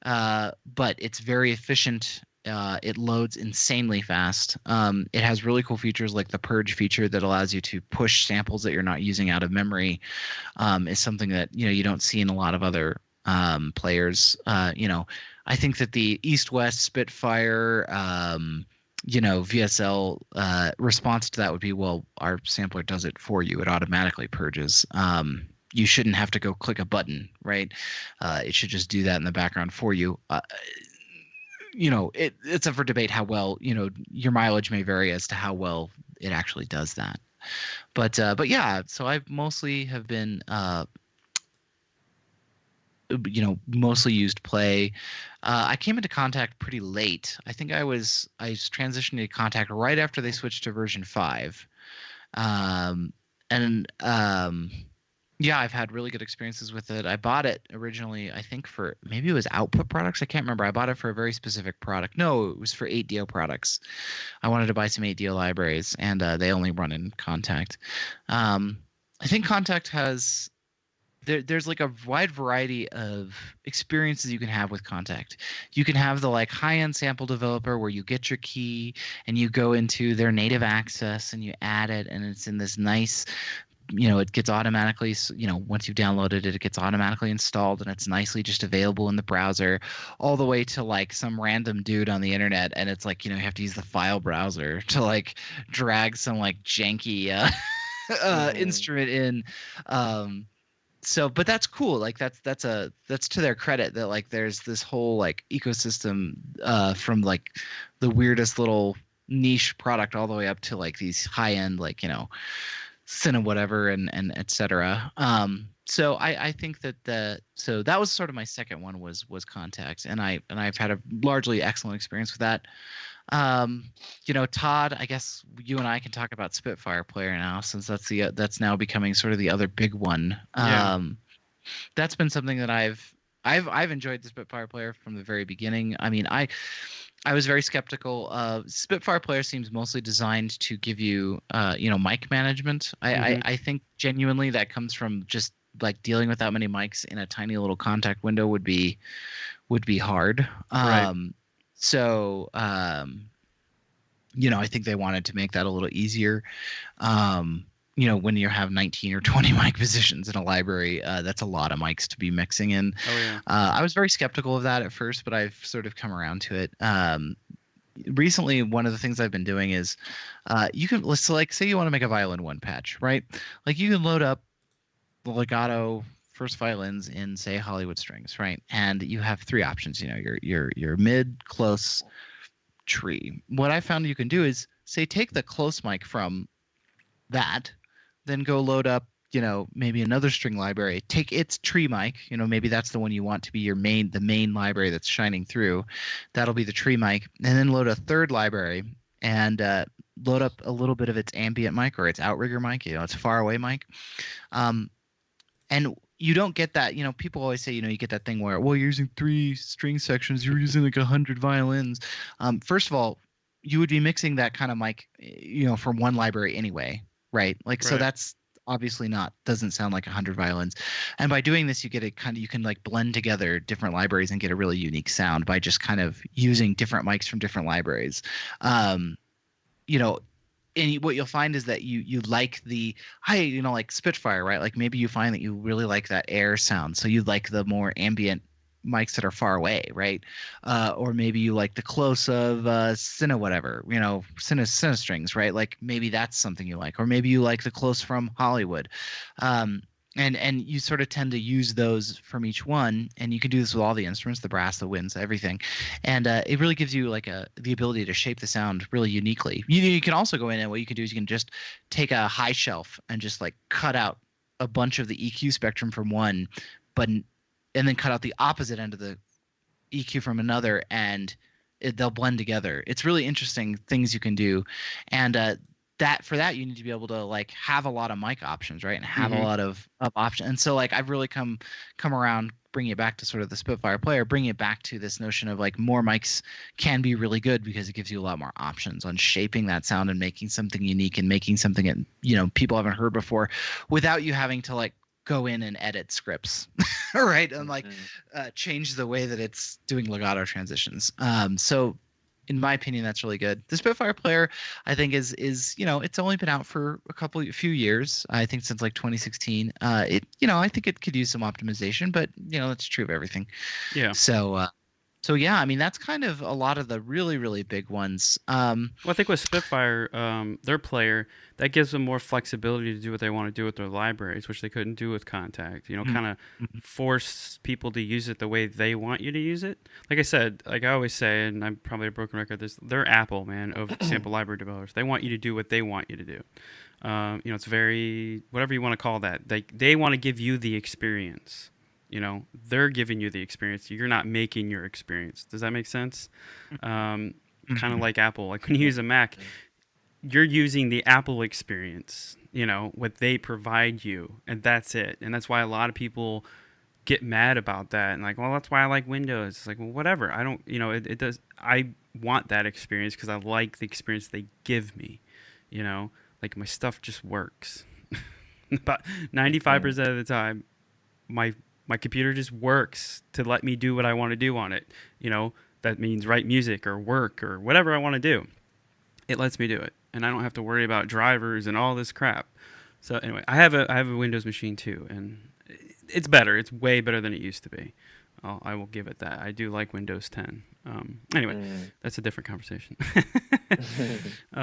But it's very efficient. It loads insanely fast. It has really cool features like the purge feature that allows you to push samples that you're not using out of memory. Is something that you don't see in a lot of other players. I think that the East-West Spitfire VSL response to that would be, well, our sampler does it for you. It automatically purges. You shouldn't have to go click a button, right? It should just do that in the background for you. It's up for debate how well, your mileage may vary as to how well it actually does that. But yeah, so I mostly have been, mostly used Play. I came into Kontakt pretty late. I think I was transitioning to Kontakt right after they switched to version 5. Yeah, I've had really good experiences with it. I bought it originally, I think maybe it was Output Products. I can't remember. I bought it for a very specific product. No, it was for 8DO products. I wanted to buy some 8DO libraries, and they only run in Kontakt. I think Kontakt has there's like a wide variety of experiences you can have with Kontakt. You can have the like high-end sample developer where you get your key and you go into their native access and you add it, and it's in this nice, it gets automatically, once you've downloaded it, it gets automatically installed and it's nicely just available in the browser, all the way to like some random dude on the internet, and it's like, you have to use the file browser to like drag some like janky instrument in. But that's cool. Like that's to their credit that like there's this whole like ecosystem from like the weirdest little niche product all the way up to like these high end, like, Cine whatever and et cetera. So I think that so that was sort of my second one was Kontakt, and I've had a largely excellent experience with that. Todd, I guess you and I can talk about Spitfire Player now, since that's now becoming sort of the other big one. Yeah. That's been something that I've enjoyed the Spitfire Player from the very beginning. I mean, I was very skeptical. Spitfire Player seems mostly designed to give you, mic management. I think genuinely that comes from just like dealing with that many mics in a tiny little contact window would be hard. Right. So, I think they wanted to make that a little easier. When you have 19 or 20 mic positions in a library, that's a lot of mics to be mixing in. Oh yeah. I was very skeptical of that at first, but I've sort of come around to it. Recently, one of the things I've been doing is let's like say you want to make a violin one patch, right? Like you can load up the legato first violins in, say, Hollywood strings, right? And you have three options. Your mid, close, tree. What I found you can do is say take the close mic from that, then go load up, maybe another string library, take its tree mic, maybe that's the one you want to be the main library that's shining through. That'll be the tree mic, and then load a third library and load up a little bit of its ambient mic or its outrigger mic, its far away mic. And you don't get that, people always say, you get that thing where, well, you're using 3 string sections, you're using like 100 violins. First of all, you would be mixing that kind of mic, from one library anyway, right? Like, so that's obviously doesn't sound like 100 violins. And by doing this, you get you can like blend together different libraries and get a really unique sound by just kind of using different mics from different libraries. And what you'll find is that you like like Spitfire, right? Like maybe you find that you really like that air sound, so you like the more ambient mics that are far away, right? Or maybe you like the close of Cine strings, right? Like maybe that's something you like, or maybe you like the close from Hollywood. And you sort of tend to use those from each one, and you can do this with all the instruments, the brass, the winds, everything. And it really gives you like the ability to shape the sound really uniquely. You can also go in, and what you can do is you can just take a high shelf and just like cut out a bunch of the EQ spectrum from one, and then cut out the opposite end of the EQ from another, and they'll blend together. It's really interesting things you can do. And for that you need to be able to like have a lot of mic options, right? And have a lot of options. And so like I've really come around, bringing it back to sort of the Spitfire Player, bringing it back to this notion of like more mics can be really good because it gives you a lot more options on shaping that sound and making something unique and making something that people haven't heard before, without you having to like go in and edit scripts, right? And like change the way that it's doing legato transitions. So in my opinion, that's really good. The Spitfire Player, I think, is it's only been out for a few years. I think since like 2016. I think it could use some optimization, but that's true of everything. Yeah. So yeah, I mean that's kind of a lot of the really, really big ones. Well, I think with Spitfire, their player, that gives them more flexibility to do what they want to do with their libraries, which they couldn't do with Kontakt. Kind of force people to use it the way they want you to use it. Like I said, like I always say, and I'm probably a broken record, they're Apple, man, of sample library developers. They want you to do what they want you to do. It's very, whatever you want to call that. They want to give you the experience. They're giving you the experience. You're not making your experience. Does that make sense? Kind of like Apple. Like when you use a Mac, you're using the Apple experience, what they provide you, and that's it. And that's why a lot of people get mad about that and like, well, that's why I like Windows. It's like, well, whatever. I don't, it does. I want that experience because I like the experience they give me. Like my stuff just works. About 95% of the time, my computer just works to let me do what I want to do on it. That means write music or work or whatever I want to do. It lets me do it, and I don't have to worry about drivers and all this crap. So anyway, I have a Windows machine too, and it's better. It's way better than it used to be. I will give it that. I do like Windows 10. Anyway, that's a different conversation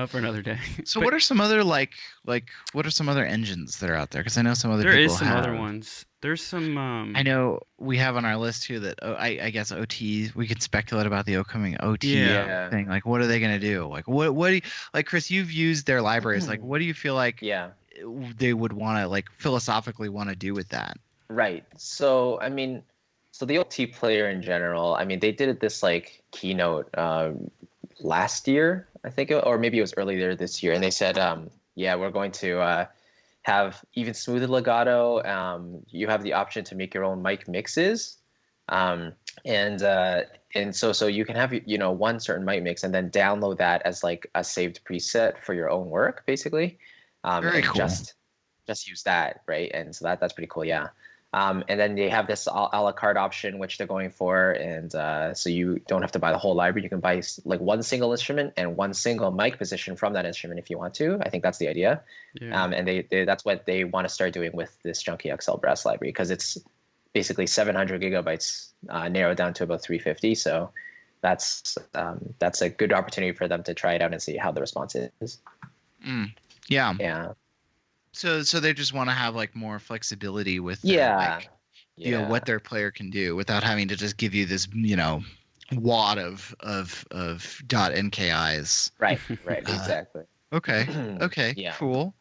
for another day. So what are some other what are some other engines that are out there? Because I know some other people have. There is some other ones. There's some. I know we have on our list too that I guess OT. We could speculate about the upcoming OT thing. Like, what are they going to do? Like, what do you, like, Chris? You've used their libraries. Like, what do you feel like? Yeah. They would want to philosophically want to do with that. Right. So I mean, so the OT player in general, I mean, they did this like keynote last year, I think, or maybe it was earlier this year, and they said, yeah, we're going to have even smoother legato. You have the option to make your own mic mixes, um, and so you can have one certain mic mix and then download that as like a saved preset for your own work, basically, Very and cool. just use that, right? And so that's pretty cool, yeah. And then they have this a la carte option, which they're going for. And so you don't have to buy the whole library. You can buy like one single instrument and one single mic position from that instrument if you want to. I think that's the idea. Yeah. And that's what they want to start doing with this Junkie XL brass library, because it's basically 700 gigabytes narrowed down to about 350. So that's a good opportunity for them to try it out and see how the response is. Yeah. Yeah. So they just want to have like more flexibility with Yeah. what their player can do without having to just give you this wad of .nkis. Right. Exactly. Okay. Yeah. Cool.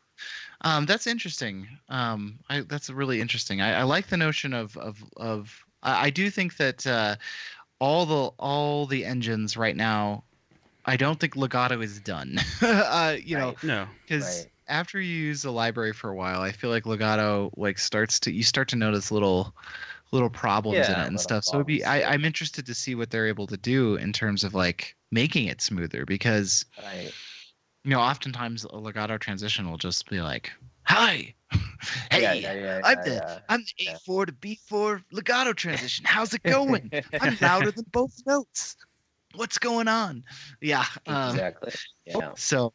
That's interesting. That's really interesting. I like the notion of I do think that all the engines right now, I don't think legato is done. No. Because after you use the library for a while, I feel like legato you start to notice little problems in it and stuff. So I'm interested to see what they're able to do in terms of like making it smoother, because oftentimes a legato transition will just be like, hi, hey, I'm the A4 to B4 legato transition. How's it going? I'm louder than both notes. What's going on? Yeah. Exactly. Yeah. So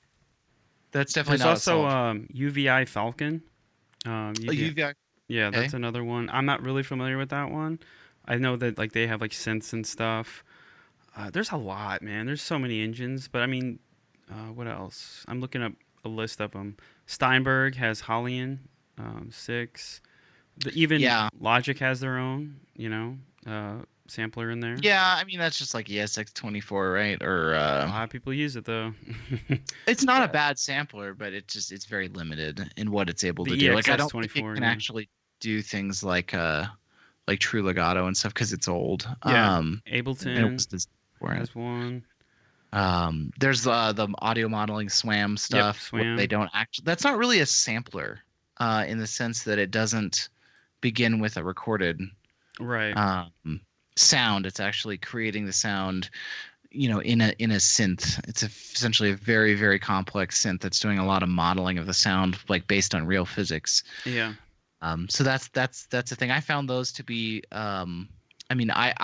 that's definitely There's not also UVI Falcon. UVI. Yeah, that's another one. I'm not really familiar with that one. I know that like they have like synths and stuff. There's a lot, man. There's so many engines, but I mean, what else? I'm looking up a list of them. Steinberg has Hollian 6. Even Logic has their own, sampler in there. Yeah, I mean that's just like ESX24, right? Or a lot of people use it though. It's not a bad sampler, but it's very limited in what it's able to do. Like I don't think it can actually do things like true legato and stuff because it's old. Yeah, Ableton has one. There's the audio modeling SWAM stuff. Yep, SWAM. They don't actually. That's not really a sampler, in the sense that it doesn't begin with a recorded sound. It's actually creating the sound, in a synth. It's essentially a very, very complex synth that's doing a lot of modeling of the sound, like based on real physics. Yeah. So that's the thing. I found those to be. I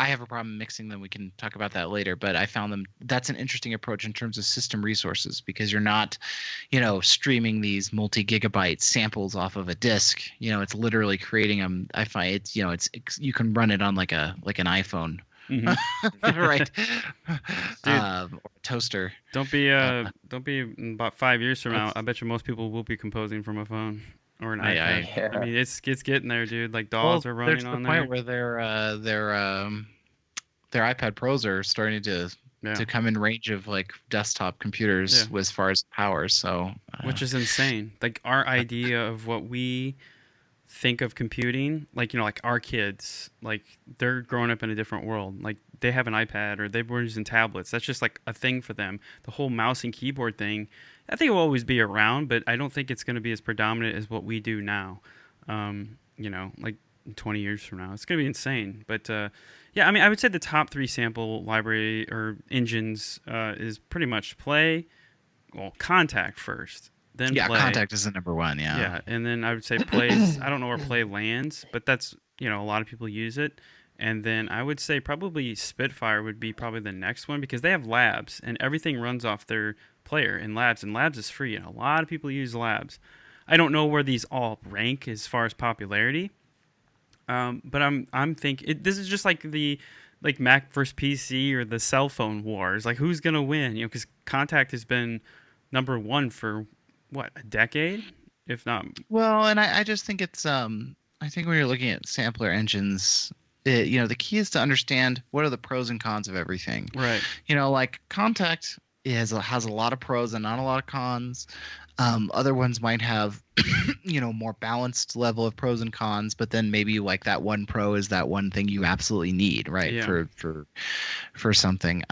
have a problem mixing them. We can talk about that later. But I found them. That's an interesting approach in terms of system resources, because you're not, streaming these multi-gigabyte samples off of a disk. It's literally creating them. I find it's you can run it on like an iPhone, right? Dude, or a toaster. Don't be about 5 years from now. I bet you most people will be composing from a phone. Or an iPad. I mean, it's getting there, dude. Like dolls are running on there. There's the point where their iPad Pros are starting to come in range of like desktop computers as far as power. So, which is insane. Like our idea of what we think of computing, like like our kids, like they're growing up in a different world. Like they have an iPad or they were using tablets. That's just like a thing for them. The whole mouse and keyboard thing, I think it will always be around, but I don't think it's going to be as predominant as what we do now. Like 20 years from now, it's going to be insane. But I mean, I would say the top 3 sample library or engines is pretty much Kontakt first, then Play. Kontakt is the number 1. Yeah, and then I would say Play's. I don't know where Play lands, but that's a lot of people use it. And then I would say probably Spitfire would be probably the next one, because they have labs and everything runs off their player in labs, and labs is free, and a lot of people use labs. I don't know where these all rank as far as popularity, but I'm thinking this is just like the Mac versus PC or the cell phone wars. Like who's gonna win? Because Kontakt has been number 1 for what, a decade, if not. Well, and I just think it's I think when you're looking at sampler engines, the key is to understand what are the pros and cons of everything. Right. Like Kontakt has a lot of pros and not a lot of cons. Other ones might have, more balanced level of pros and cons, but then maybe like that one pro is that one thing you absolutely need, right? Yeah. For something.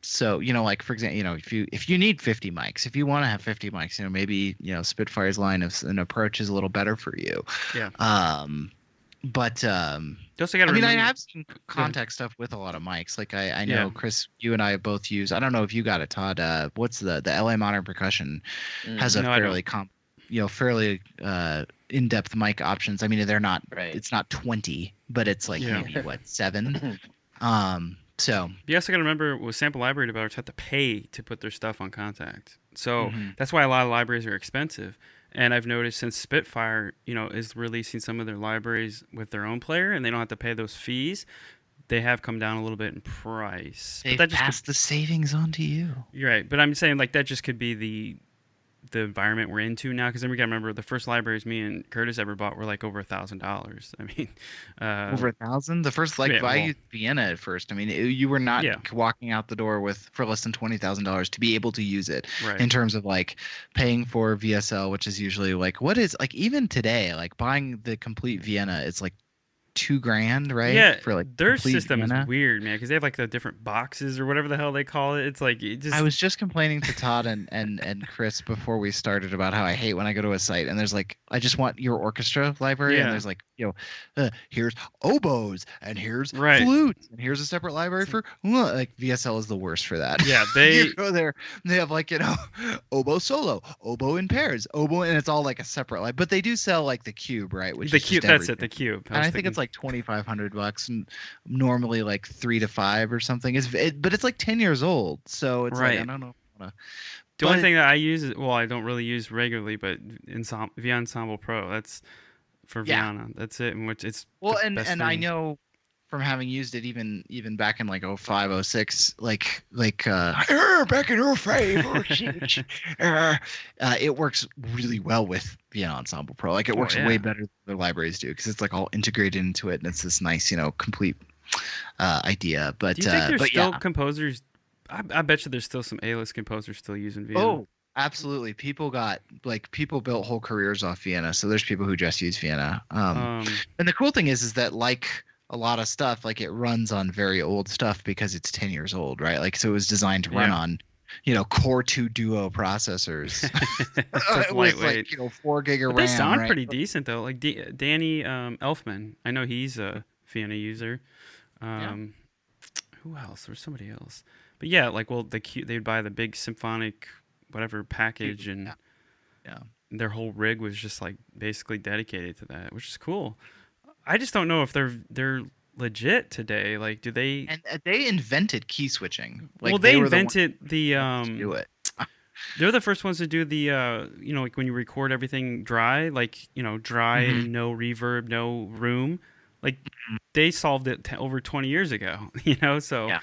So, like for example, if you need 50 mics, if you want to have 50 mics, maybe, Spitfire's line of an approach is a little better for you. Yeah. But You also got to I remember. have seen Kontakt stuff with a lot of mics. Like I know Yeah. Chris, you and I both use. I don't know if you got it, Todd. What's the LA Modern Percussion has a No, I fairly fairly in-depth mic options. I mean, they're not. Right. It's not 20, but it's like Yeah. maybe what 7. So You also got to remember with sample library developers have to pay to put their stuff on Kontakt. So Mhm. that's why a lot of libraries are expensive. And I've noticed since Spitfire, is releasing some of their libraries with their own player and they don't have to pay those fees, they have come down a little bit in price. they But that just pass the savings on to you. you're right. But I'm saying like that just could be the environment we're into now, because then we got to remember the first libraries me and Curtis ever bought were like over $1,000. I mean, Over 1,000. The first yeah, I well- used Vienna at first. I mean, you were not Yeah. walking out the door for less than $20,000 to be able to use it. right. In terms of like paying for VSL, which is usually like what is like even today, like buying the complete Vienna, it's like $2,000, right? Yeah, for like their complete system Vienna. is weird, man, because they have like the different boxes or whatever the hell they call it. It's like it just I was just complaining to Todd and Chris before we started about how I hate when I go to a site and there's like I just want your orchestra library Yeah. and there's like here's oboes and here's Right. flutes and here's a separate library for like VSL is the worst for that. yeah they You go there, they have like oboe solo, oboe in pairs, oboe, and it's all like a separate line. But they do sell like the cube, right? Which the is cube. just That's it. everything. The cube. And I think it's like $2,500, and normally like 3 to 5 or something. But it's like 10 years old, so it's Right. like I don't know. the only but- thing that I use is, well, I don't really use regularly, but Via Ensemble Pro. That's for Yeah. Vienna. That's it. In which it's Well, the and best I thing. know from having used it even back in like 05, 06, back in 05, 06, it works really well with Vienna Ensemble Pro. Like it works yeah. way better than the libraries do because it's like all integrated into it and it's this nice, complete idea. But Do you think there's but still yeah. composers? I bet you there's still some A-list composers still using Vienna. Oh, absolutely. People built whole careers off Vienna. So there's people who just use Vienna. And the cool thing is that like a lot of stuff, like it runs on very old stuff because it's 10 years old, right? Like, so it was designed to run Yeah. on, Core 2 Duo processors. It's with lightweight. like, 4 gig of But RAM. they sound right? pretty decent though. Like Danny Elfman, I know he's a Vienna user. Who else? There's somebody else. But yeah, like they'd buy the big symphonic whatever package, and Yeah. their whole rig was just like basically dedicated to that, which is cool. I just don't know if they're legit today. Like, do they? And they invented key switching. Like, well, they were the ones invented the to do it. They're the first ones to do the like when you record everything dry, like dry, Mhm. and no reverb, no room. Like they solved it over 20 years ago. So Yeah.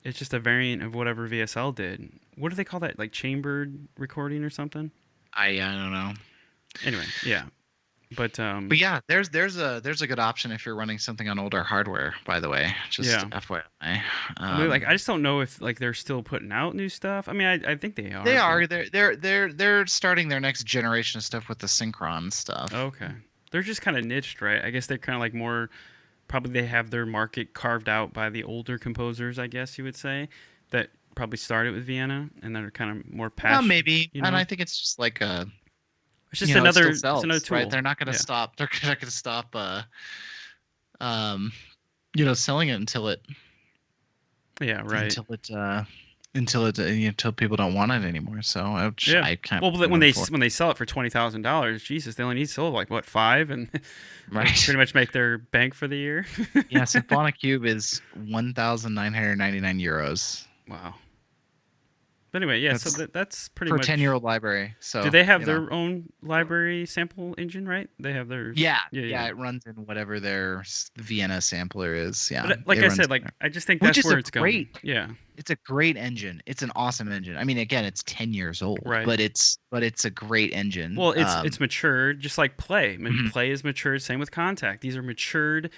it's just a variant of whatever VSL did. What do they call that? Like chambered recording or something? I don't know. Anyway, yeah. But But yeah, there's a good option if you're running something on older hardware. By the way, just Yeah. FYI. I mean, like I just don't know if like they're still putting out new stuff. I mean, I think they are. They but- are. They're starting their next generation of stuff with the Synchron stuff. Okay. They're just kind of niched, right? I guess they're kind of like more. Probably they have their market carved out by the older composers, I guess you would say, that probably started with Vienna and they're kind of more Well, passionate. maybe. you And know? I think it's just like a. It's just it another. still It's sells, another tool. right? They're not going to Yeah. stop. They're not going to stop. Selling it until it. Yeah. Right. Until people don't want it anymore. So I kind Well, of. but when they sell it for $20,000, Jesus, they only need to sell like what 5 and Right. pretty much make their bank for the year. Yeah, Symphonic Cube is 1,999 euros Wow. But anyway, yeah. So that's pretty for a much 10-year-old library. So Do they have you know. their own library sample engine? Right? They have theirs. Yeah, Yeah. it runs in whatever their Vienna sampler is. Yeah, But like it I runs said, in like there. I just think Which that's is where a it's going. great- Yeah. It's a great engine. It's an awesome engine. I mean, again, it's 10 years old, Right. but it's a great engine. Well, it's matured, just like Play. Mhm. Play is matured. Same with Kontakt. These are matured,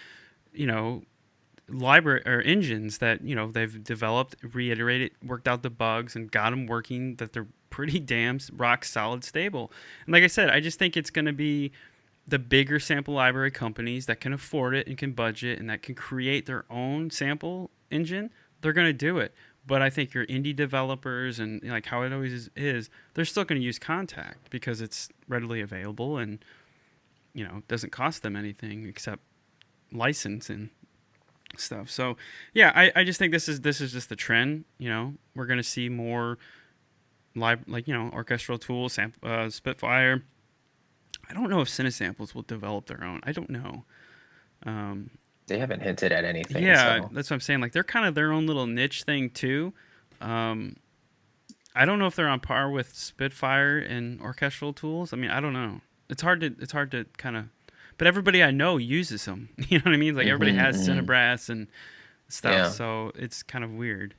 library or engines that they've developed, reiterated, worked out the bugs, and got them working. That they're pretty damn rock solid stable. And like I said, I just think it's going to be the bigger sample library companies that can afford it and can budget and that can create their own sample engine. They're going to do it. But I think your indie developers and like how it always is, they're still going to use Kontakt because it's readily available and doesn't cost them anything except license and stuff. So yeah, I just think this is just the trend. We're going to see more orchestral tools, Spitfire. I don't know if Cinesamples will develop their own. I don't know. They haven't hinted at anything. Yeah, so. that's what I'm saying. Like they're kind of their own little niche thing too. I don't know if they're on par with Spitfire and orchestral tools. I mean, I don't know. It's hard to kind of, but everybody I know uses them. You know what I mean? Like everybody has Cinebrass and stuff. Yeah. So it's kind of weird.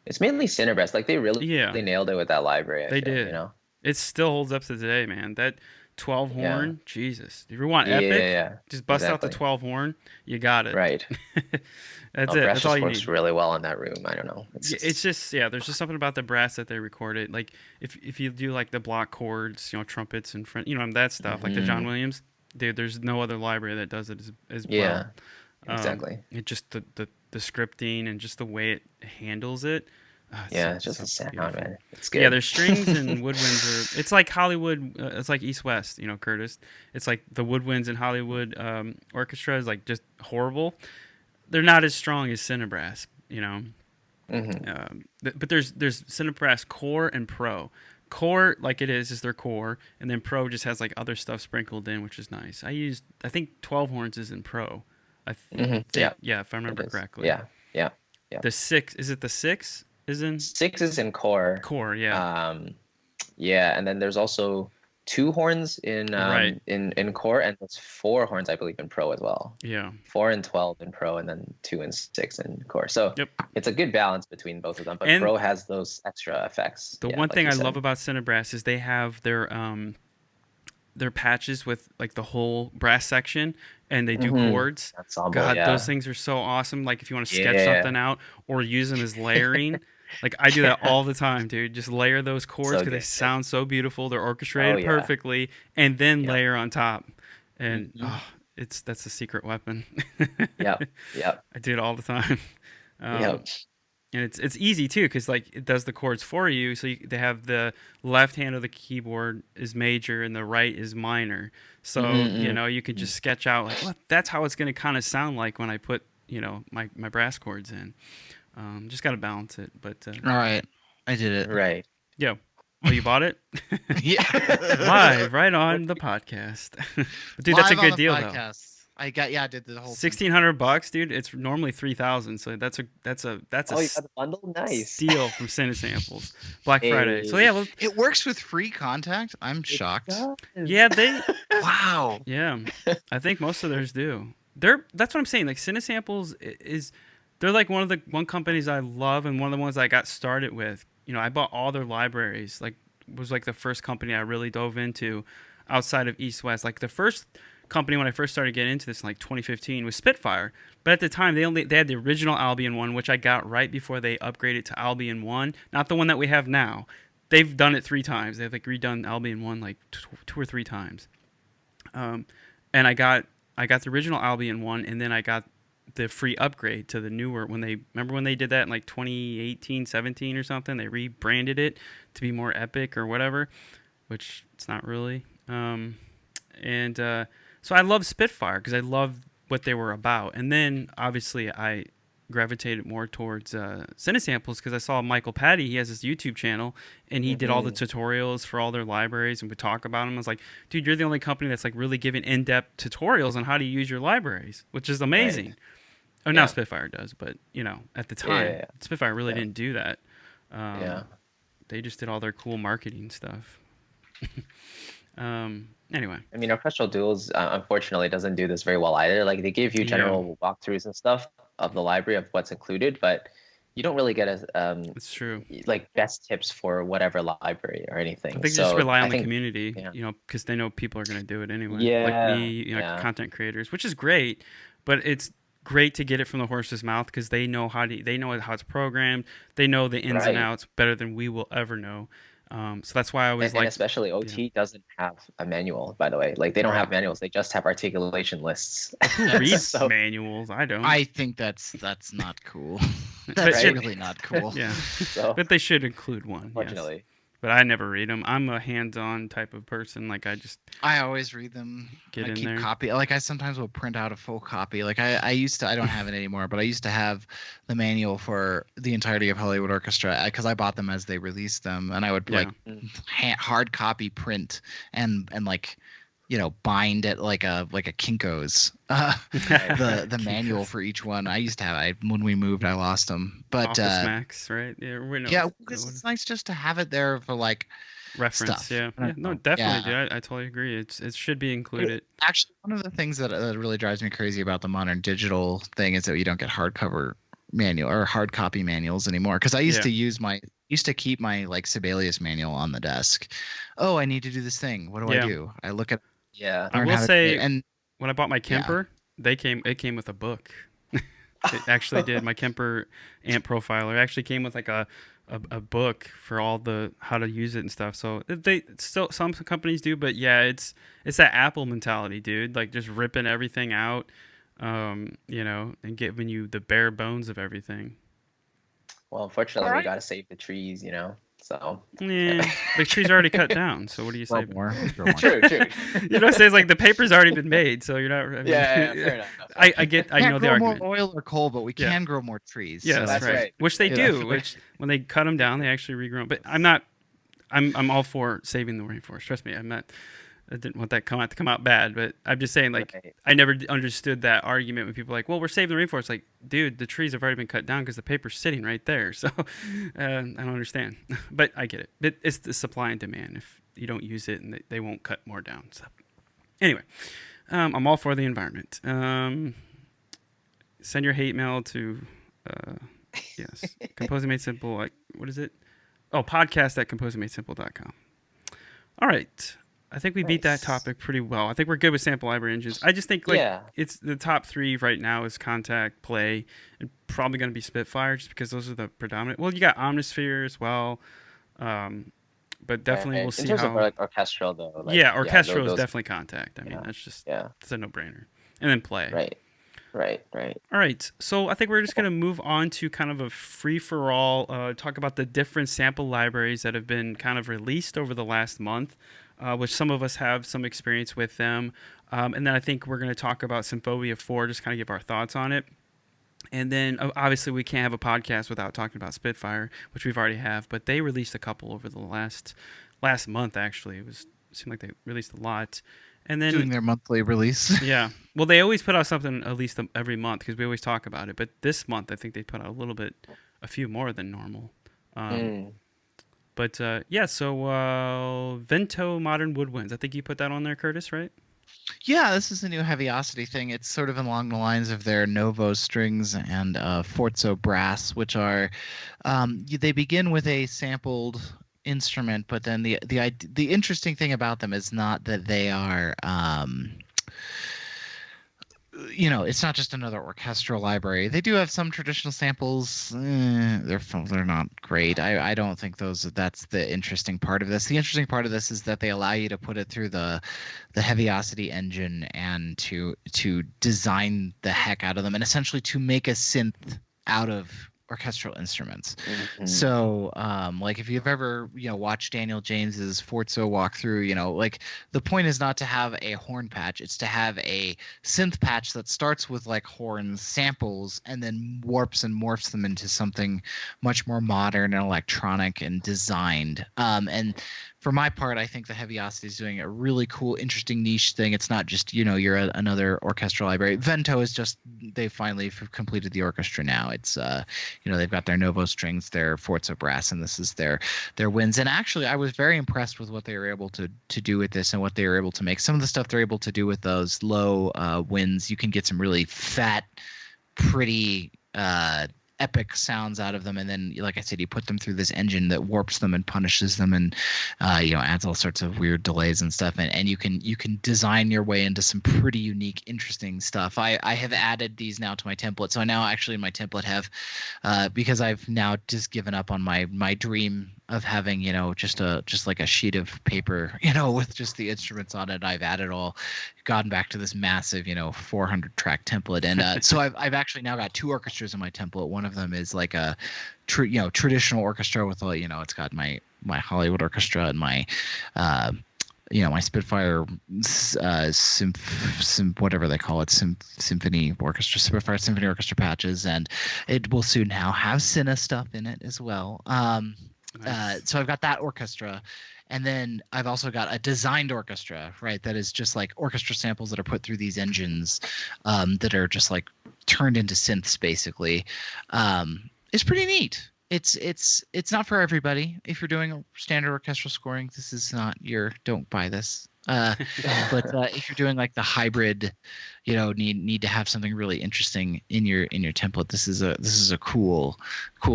It's mainly Cinebrass. Like they really nailed it with that library. They did. It still holds up to today, man. That 12 horn, Jesus. If you want epic, just bust out the 12 horn. You got it. Right. That's it. That's all you works need. really well in that room. I don't know. It's just there's just something about the brass that they recorded. Like if you do like the block chords, trumpets and front, that stuff, like the John Williams, dude, there's no other library that does it as well. Yeah. Exactly. It just the scripting and just the way it handles it. It's just a sound, man. It's good. Yeah, their strings and woodwinds are. It's like Hollywood. It's like East West. Curtis. It's like the woodwinds in Hollywood orchestra is like just horrible. They're not as strong as Cinebrass. But there's Cinebrass Core and Pro. Core, like it is their core, and then Pro just has like other stuff sprinkled in, which is nice. I think 12 horns is in Pro. I think, yeah, if I remember correctly. Yeah. The 6, is it the 6? Is in 6 is in core. Core, yeah. And then there's also 2 horns in core, and there's 4 horns, I believe, in pro as well. Yeah. 4 and 12 in pro, and then 2 and 6 in core. So it's a good balance between both of them. But pro has those extra effects. The one thing I love about Cinebrass is they have their patches with like the whole brass section, and they do chords. Ensemble, those things are so awesome. Like if you want to sketch something out or use them as layering, like I do that all the time, dude. Just layer those chords because they sound so beautiful. They're orchestrated perfectly, and then layer on top. And that's a secret weapon. Yep. I do it all the time. And it's easy too because like it does the chords for you. So they have the left hand of the keyboard is major and the right is minor. So you can just sketch out like, well, that's how it's going to kind of sound like when I put my brass chords in. Just got to balance it. But all right, I did it. Right. Yeah. Oh, you bought it? Yeah. Live right on the podcast. But dude, that's a good deal though. I did the whole $1,600, dude. It's normally $3,000, so that's a you got the bundle? Nice. steal from Cinesamples. Black Friday. So yeah, it works with free Kontakt. I'm shocked. Yeah, they. Wow. Yeah, I think most of theirs do. That's what I'm saying. Like Cinesamples they're like one companies I love and one of the ones I got started with. I bought all their libraries. Like was like the first company I really dove into outside of East West. Like the first company when I first started getting into this in like 2015 was Spitfire, but at the time they had the original Albion 1, which I got right before they upgraded to Albion 1, not the one that we have now. They've done it 3 times. They've like redone Albion 1 like 2 or 3 times. And I got the original Albion 1, and then I got the free upgrade to the newer when they did that in like 2018 17 or something. They rebranded it to be more epic or whatever, which it's not really. So I love Spitfire because I love what they were about. And then, obviously, I gravitated more towards Cinesamples because I saw Michael Patty. He has his YouTube channel, and he did all the tutorials for all their libraries, and we talk about them. I was like, dude, you're the only company that's like really giving in-depth tutorials on how to use your libraries, which is amazing. Right. Oh, now Spitfire does, but, at the time, Spitfire really didn't do that. They just did all their cool marketing stuff. Anyway, I mean, Orchestral Duels unfortunately doesn't do this very well either. Like they give you general walkthroughs and stuff of the library of what's included, but you don't really get it's true, like best tips for whatever library or anything. I think they just rely on the community, because they know people are going to do it anyway. Yeah, like me, content creators, which is great, but it's great to get it from the horse's mouth because they know how it's programmed. They know the ins and Right. outs better than we will ever know. So that's why I always And like. especially OT doesn't have a manual, by the way. Like they don't Right. have manuals; they just have articulation lists. Who reads So- manuals? I don't. I think that's not cool. But That's it- really not cool. Yeah, So, but they should include one. Yes. unfortunately, But I never read them. I'm a hands-on type of person. Like I just I always read them. Get I in keep there. copy. Like I sometimes will print out a full copy. Like I used to. I don't have it anymore, but I used to have the manual for the entirety of Hollywood Orchestra because I bought them as they released them, and I would like hard copy print and like bind it like a Kinko's the manual for each one. I used to have. When we moved, I lost them. But Office Max, right? Yeah, yeah, because it's nice just to have it there for like reference. stuff. Yeah. I Yeah, don't no, know. definitely, Yeah. dude. I totally agree. It should be included. Actually, one of the things that really drives me crazy about the modern digital thing is that you don't get hardcover manual or hard copy manuals anymore. Because I used to keep my like Sibelius manual on the desk. Oh, I need to do this thing. What do Yeah. I do? I look at. yeah. I learn will how to do say, it, and when I bought my Kemper, it came with a book. It actually did. My Kemper amp profiler actually came with like a book for all the how to use it and stuff. So they still some companies do, but yeah, it's that Apple mentality, dude. Like just ripping everything out, and giving you the bare bones of everything. Well, unfortunately, Alright. we gotta save the trees, So Yeah, the tree's already cut down. So what do you say? grow more. Grow more. true. You know what I'm saying? It's like the paper's already been made, so you're not. I mean, Yeah, fair enough. I We know can't the grow more argument. oil or coal, but we Yeah. can grow more trees. Yes, so That's right. Which they Yeah. do. Which when they cut them down, they actually regrow. But I'm all for saving the rainforest. Trust me, I didn't want that to come out bad, but I'm just saying, like, Right. I never understood that argument when people are like, well, we're saving the rainforest. Like, dude, the trees have already been cut down because the paper's sitting right there. So I don't understand, but I get it. It's the supply and demand. If you don't use it, and they won't cut more down. So anyway, I'm all for the environment. Send your hate mail to, yes, Composing Made Simple. Like, what is it? Oh, podcast at composingmadesimple.com. All right. I think we beat that Nice. topic pretty well. I think we're good with sample library engines. I just think it's the top three right now is Kontakt, Play, and probably going to be Spitfire just because those are the predominant. Well, you got Omnisphere as well, but definitely Right. we'll see In terms how. of like orchestral though. Like, yeah, orchestral is those- definitely Kontakt. I mean, yeah. that's just Yeah. it's a no-brainer. And then Play. Right. All right, so I think we're just going to move on to kind of a free-for-all, talk about the different sample libraries that have been kind of released over the last month, which some of us have some experience with them. And then I think we're going to talk about Symphobia 4, just kind of give our thoughts on it. And then obviously we can't have a podcast without talking about Spitfire, which we've already have, but they released a couple over the last month, actually. It seemed like they released a lot. And then doing their monthly release. yeah. Well, they always put out something at least every month because we always talk about it. But this month, I think they put out a few more than normal. But yeah, so VENTO Modern Woodwinds. I think you put that on there, Curtis, right? Yeah, this is a new Heaviosity thing. It's sort of along the lines of their Novo strings and Forzo brass, which are they begin with a sampled instrument, but then the interesting thing about them is not that they are it's not just another orchestral library. They do have some traditional samples. They're not great. I don't think that's the interesting part of this. The interesting part of this is that they allow you to put it through the Heaviosity engine and to design the heck out of them and essentially to make a synth out of orchestral instruments. So like if you've ever watched Daniel James's Forzo walkthrough, like the point is not to have a horn patch, it's to have a synth patch that starts with like horn samples and then warps and morphs them into something much more modern and electronic and designed. And for my part, I think the Heaviosity is doing a really cool, interesting niche thing. It's not just, you're another orchestral library. VENTO is just, they finally completed the orchestra now. It's, they've got their Novo strings, their Forzo brass, and this is their winds. And actually, I was very impressed with what they were able to do with this and what they were able to make. Some of the stuff they're able to do with those low winds, you can get some really fat, pretty epic sounds out of them, and then like I said, you put them through this engine that warps them and punishes them, and adds all sorts of weird delays and stuff, and you can design your way into some pretty unique, interesting stuff. I have added these now to my template, so I now actually in my template have because I've now just given up on my dream of having just like a sheet of paper with just the instruments on it. I've gotten back to this massive 400 track template, and so I've actually now got 2 orchestras in my template. One of them is like a traditional orchestra with it's got my Hollywood orchestra and my my Spitfire whatever they call it, symphony orchestra, Spitfire symphony orchestra patches, and it will soon now have Cine stuff in it as well. Nice. So I've got that orchestra, and then I've also got a designed orchestra, right? That is just like orchestra samples that are put through these engines, that are just like turned into synths, basically. It's pretty neat. It's not for everybody. If you're doing standard orchestral scoring, this is not don't buy this. But if you're doing like the hybrid, need to have something really interesting in your template, this is a cool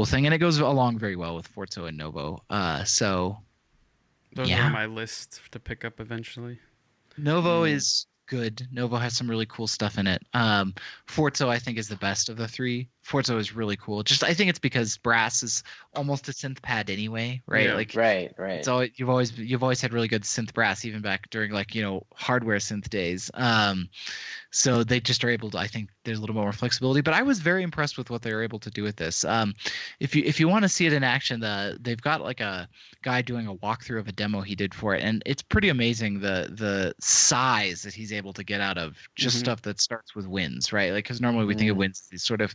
thing, and it goes along very well with Forzo and Novo. So those are on my list to pick up eventually. Novo is good. Novo has some really cool stuff in it. Forzo I think is the best of the 3. Forzo is really cool. Just I think it's because brass is almost a synth pad anyway, right? Yeah, like right. So you've always had really good synth brass, even back during like hardware synth days. So they just are able to. I think there's a little more flexibility, but I was very impressed with what they were able to do with this. If you want to see it in action, they've got like a guy doing a walkthrough of a demo he did for it, and it's pretty amazing the size that he's able to get out of just stuff that starts with winds, right? Like because normally we think of winds these sort of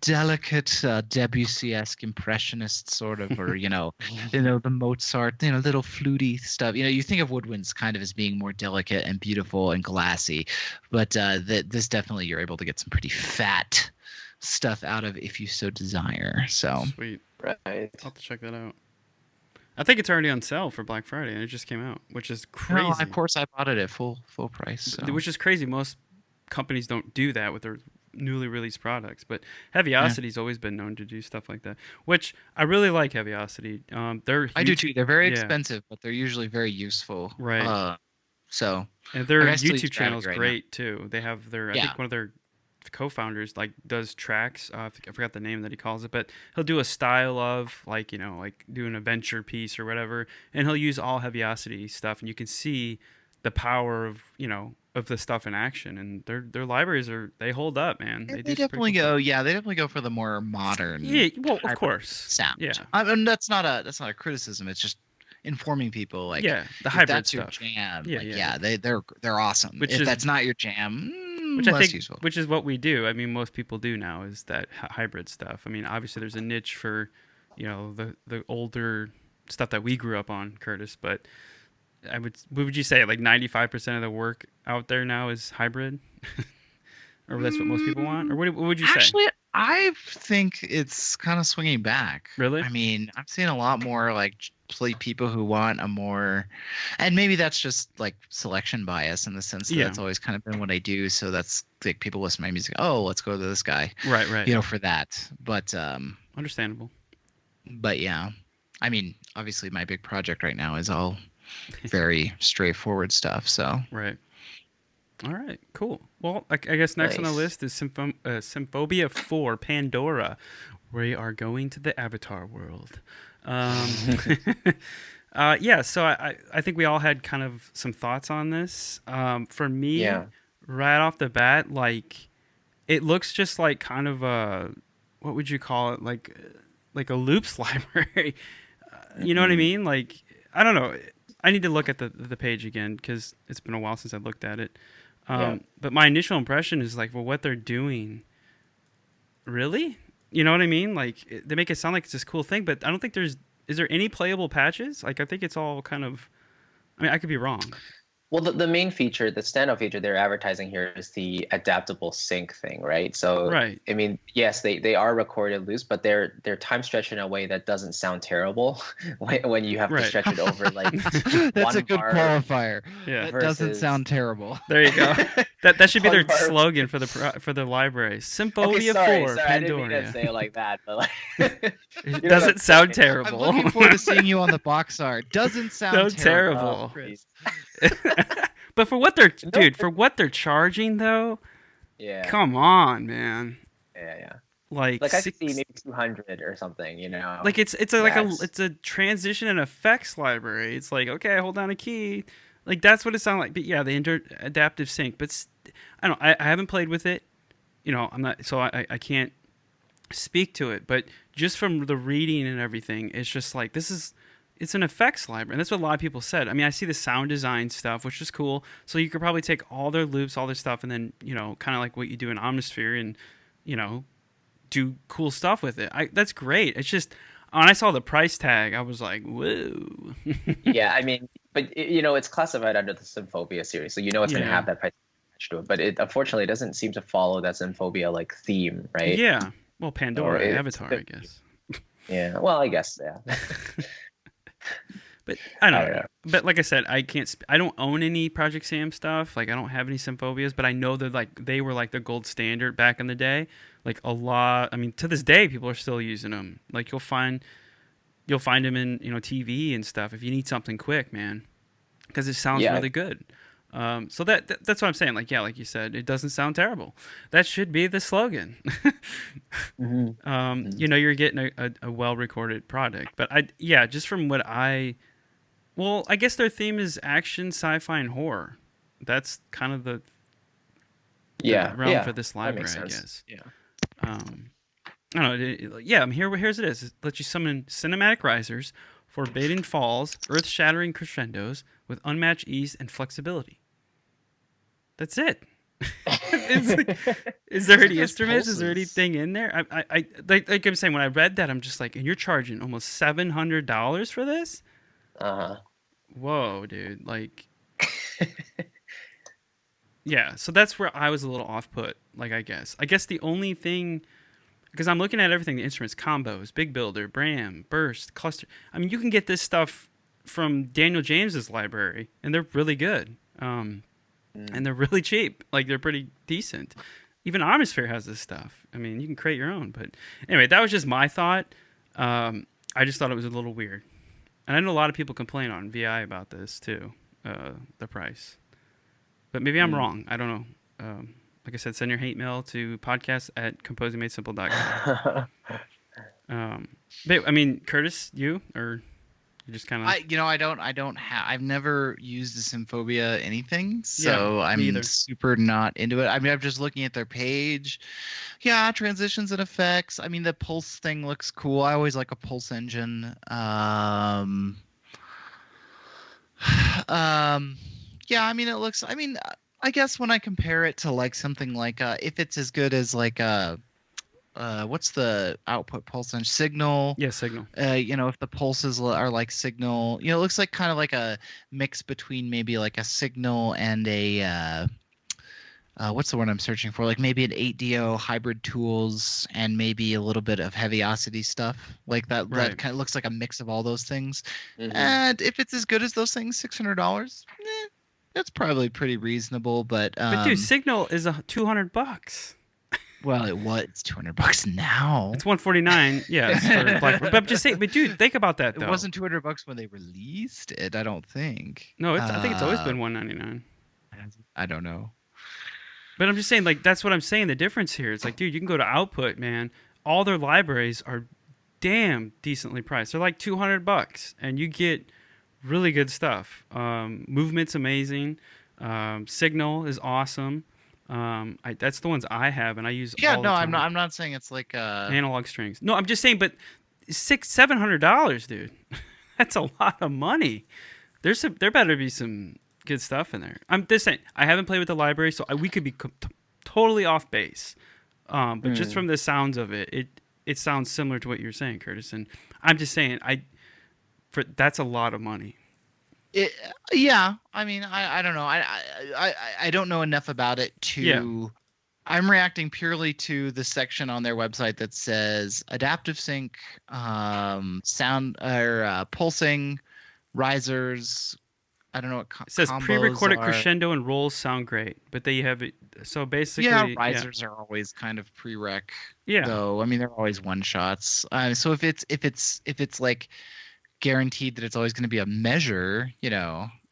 delicate Debussy-esque impressionist sort of, or the Mozart, little fluty stuff. You think of woodwinds kind of as being more delicate and beautiful and glassy, but this definitely you're able to get some pretty fat stuff out of if you so desire. So sweet, right? I'll have to check that out. I think it's already on sale for Black Friday, and it just came out, which is crazy. No, of course I bought it at full price. So. Which is crazy. Most companies don't do that with their newly released products, but Heaviosity's always been known to do stuff like that, which I really like. Heaviosity. I do too. They're very expensive, but they're usually very useful. Right. And their YouTube channel is great too. They have I think one of their co-founders does tracks. I forgot the name that he calls it, but he'll do a style of like do an adventure piece or whatever, and he'll use all Heaviosity stuff, and you can see the power of of the stuff in action, and their libraries they hold up, man. They definitely go. Yeah, they definitely go for the more modern. Yeah, well, of course. Sound. Yeah, I mean that's not a criticism. It's just informing people like the hybrid that's stuff. Your jam. Yeah, they're awesome. If that's not your jam, which I think useful. Which is what we do. I mean, most people do now is that hybrid stuff. I mean, obviously there's a niche for the older stuff that we grew up on, Curtis, but what would you say, like 95% of the work out there now is hybrid? Or that's what most people want? Or what would you say? Actually, I think it's kind of swinging back. Really? I mean, I'm seeing a lot more people who want a more, and maybe that's just like selection bias in the sense that that's always kind of been what I do. So that's like people listen to my music. Oh, let's go to this guy. Right. For that. But understandable. But yeah, I mean, obviously my big project right now is all very straightforward stuff. So right. All right, cool. Well, I guess next on the list is Symphobia 4 Pandora. We are going to the Avatar world. So I think we all had kind of some thoughts on this. For me, right off the bat, it looks just like kind of a, what would you call it? Like a loops library. You know what I mean? I don't know. I need to look at the page again because it's been a while since I looked at it. But my initial impression is what they're doing. Really? You know what I mean? They make it sound like it's this cool thing, but I don't think is there any playable patches? I think it's all kind of, I mean, I could be wrong. Well, the main feature, the standout feature they're advertising here is the adaptable sync thing, right? So, Right. I mean, yes, they are recorded loose, but they're time stretched in a way that doesn't sound terrible when you have to Right. stretch it over like That's a one good bar qualifier. Yeah. That doesn't versus- sound terrible. There you go. That should be their One bar. slogan for the library. Okay, Symphobia sorry, 4 I didn't mean to Pandora. say it like that, but like It you know what doesn't I'm sound saying. I'm terrible. looking forward to seeing you on the box art. Doesn't sound So terrible. terrible. Chris. But for what they're No. dude, for what they're charging though, Yeah. come on, man. Yeah. Like Like I six, could see maybe 200 or something, you know. like it's Yes. it's a transition and effects library. It's like, okay, hold down a key. Like that's what it sounds like. But yeah, the adaptive sync. But I don't. I haven't played with it. You know, I'm not. So I can't speak to it. But just from the reading and everything, it's just like it's an effects library. And that's what a lot of people said. I mean, I see the sound design stuff, which is cool. So you could probably take all their loops, all their stuff, and then, you know, kind of like what you do in Omnisphere and, you know, do cool stuff with it. That's great. It's just, when I saw the price tag, I was like, whoa. Yeah, I mean, but you know, it's classified under the Symphobia series, so you know it's going to Yeah. have that price attached to it. But it unfortunately doesn't seem to follow that Symphobia like theme, right? Yeah. Well, Pandora, Or Avatar, I guess. Yeah. Well, I guess yeah. But I don't I don't know. know. But like I said, I can't. I don't own any Project Sam stuff. Like I don't have any Symphobias. But I know that they were like the gold standard back in the day. Like a lot. I mean, to this day, people are still using them. Like you'll find them in, you know, TV and stuff if you need something quick, man, because it sounds Yeah. really good. So that's what I'm saying. Like yeah, like you said, it doesn't sound terrible. That should be the slogan. Mm-hmm. You know, you're getting a well recorded product. But just from what well, I guess their theme is action, sci-fi, and horror. That's kind of the Yeah. realm Yeah. for this That library, makes I sense. guess. Yeah. I don't know. Yeah, here's it is. It lets you summon cinematic risers, forbidden falls, earth-shattering crescendos with unmatched ease and flexibility. That's it. Is there any just instruments? Is there pulses. anything in there? I like I'm saying, when I read that, I'm just like, and you're charging almost $700 for this? Uh-huh. Whoa, dude! Like, yeah. So that's where I was a little off put. Like, I guess the only thing, because I'm looking at everything, the instruments, combos, big builder, Bram, burst, cluster. I mean, you can get this stuff from Daniel James's library, and they're really good. And they're really cheap. Like, they're pretty decent. Even Omnisphere has this stuff. I mean, you can create your own. But anyway, that was just my thought. I just thought it was a little weird. And I know a lot of people complain on VI about this too, the price. But maybe I'm wrong. I don't know. Like I said, send your hate mail to podcast@composingmadesimple.com. But I mean, Curtis, you just kind of. I've never used the Symphobia anything, so Yeah, me either. I'm super not into it. I mean, I'm just looking at their page. Yeah, transitions and effects. I mean, the pulse thing looks cool. I always like a pulse engine. Yeah, I mean, it looks. I mean, I guess when I compare it to like something like if it's as good as like what's the output pulse engine? Signal. Yeah, Signal. You know, if the pulses are like Signal, you know, it looks like kind of like a mix between maybe like a Signal and a what's the word I'm searching for? Like maybe an 8DO hybrid tools and maybe a little bit of heaviosity stuff like that. Right. That kind of looks like a mix of all those things. Mhm. And if it's as good as those things, $600, that's probably pretty reasonable. But But dude, Signal is $200. well, it's $200 now. It's $149. Yeah, for Black. But I'm just saying. But dude, think about that though. It wasn't $200 when they released it. I don't think. No, I think it's always been $199. I don't know. But I'm just saying, like, that's what I'm saying. The difference here is like, dude, you can go to Output, man. All their libraries are damn decently priced. They're like $200, and you get really good stuff. Movement's amazing. Signal is awesome. That's the ones I have, and I use. Yeah, all no, the I'm time. not. I'm not saying it's like Analog strings. No, I'm just saying, but $700, dude. That's a lot of money. There better be some good stuff in there. I'm just saying, I haven't played with the library, so we could be totally off base. But just from the sounds of it sounds similar to what you're saying, Curtis. And I'm just saying, that's a lot of money. It, yeah, I mean, I don't know. I don't know enough about it to. Yeah. I'm reacting purely to the section on their website that says adaptive sync, sound or pulsing, risers. I don't know what It says combos pre-recorded are. crescendo and rolls sound great, but they have it. So basically, Yeah, yeah, risers are always kind of prereq. yeah, Though I mean they're always one shots. So if it's like guaranteed that it's always going to be a measure,